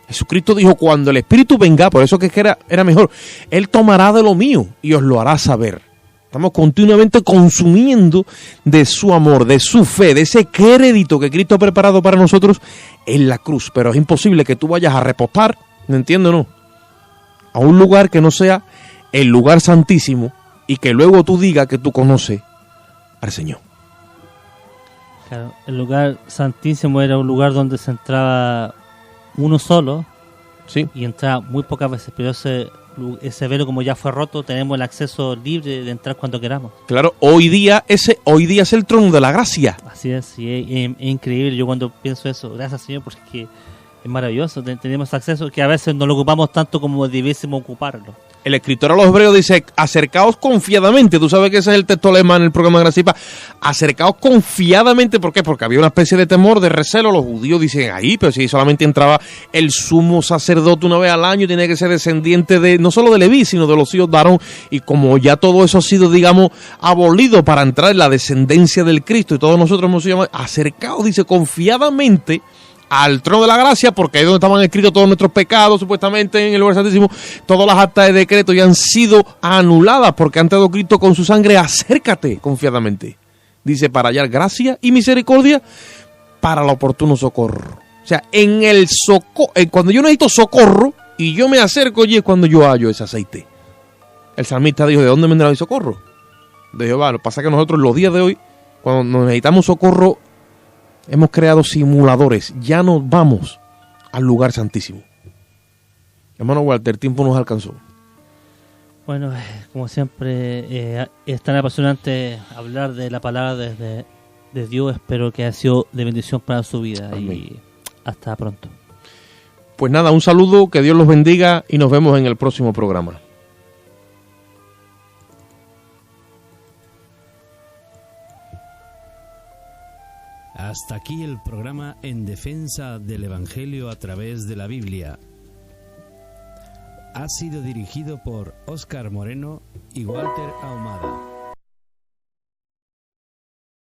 C: Jesucristo dijo, cuando el Espíritu venga, por eso que era mejor, Él tomará de lo mío y os lo hará saber. Estamos continuamente consumiendo de su amor, de su fe, de ese crédito que Cristo ha preparado para nosotros en la cruz. Pero es imposible que tú vayas a repostar, ¿me entiendes o no? A un lugar que no sea el lugar santísimo y que luego tú digas que tú conoces al Señor.
D: Claro, el lugar santísimo era un lugar donde se entraba uno solo,
C: sí,
D: y entraba muy pocas veces, pero ese velo, como ya fue roto, tenemos el acceso libre de entrar cuando queramos.
C: Claro, hoy día es el trono de la gracia.
D: Así es, y es increíble. Yo cuando pienso eso, gracias Señor, porque es maravilloso, tenemos acceso que a veces no lo ocupamos tanto como debiésemos ocuparlo.
C: El escritor a los hebreos dice, acercaos confiadamente. Tú sabes que ese es el texto lema en el programa de Gracipa. Acercaos confiadamente. ¿Por qué? Porque había una especie de temor, de recelo. Los judíos dicen, ahí, pero si solamente entraba el sumo sacerdote una vez al año, tiene que ser descendiente de, no solo de Leví, sino de los hijos de Aarón. Y como ya todo eso ha sido, digamos, abolido para entrar en la descendencia del Cristo, y todos nosotros hemos sido llamados, acercaos, dice, confiadamente al trono de la gracia, porque ahí es donde estaban escritos todos nuestros pecados, supuestamente en el lugar santísimo. Todas las actas de decreto ya han sido anuladas porque han traído Cristo con su sangre. Acércate confiadamente, dice, para hallar gracia y misericordia para el oportuno socorro. O sea, en el cuando yo necesito socorro y yo me acerco, oye, es cuando yo hallo ese aceite. El salmista dijo, ¿de dónde vendrá mi socorro? De Jehová. Lo que pasa es que nosotros los días de hoy, cuando necesitamos socorro, hemos creado simuladores. Ya nos vamos al lugar santísimo. Hermano Walter, el tiempo nos alcanzó.
D: Bueno, como siempre, es tan apasionante hablar de la palabra de Dios. Espero que haya sido de bendición para su vida. Amén. Y hasta pronto.
C: Pues nada, un saludo, que Dios los bendiga y nos vemos en el próximo programa.
A: Hasta aquí el programa En Defensa del Evangelio a través de la Biblia. Ha sido dirigido por Óscar Moreno y Walter Ahumada.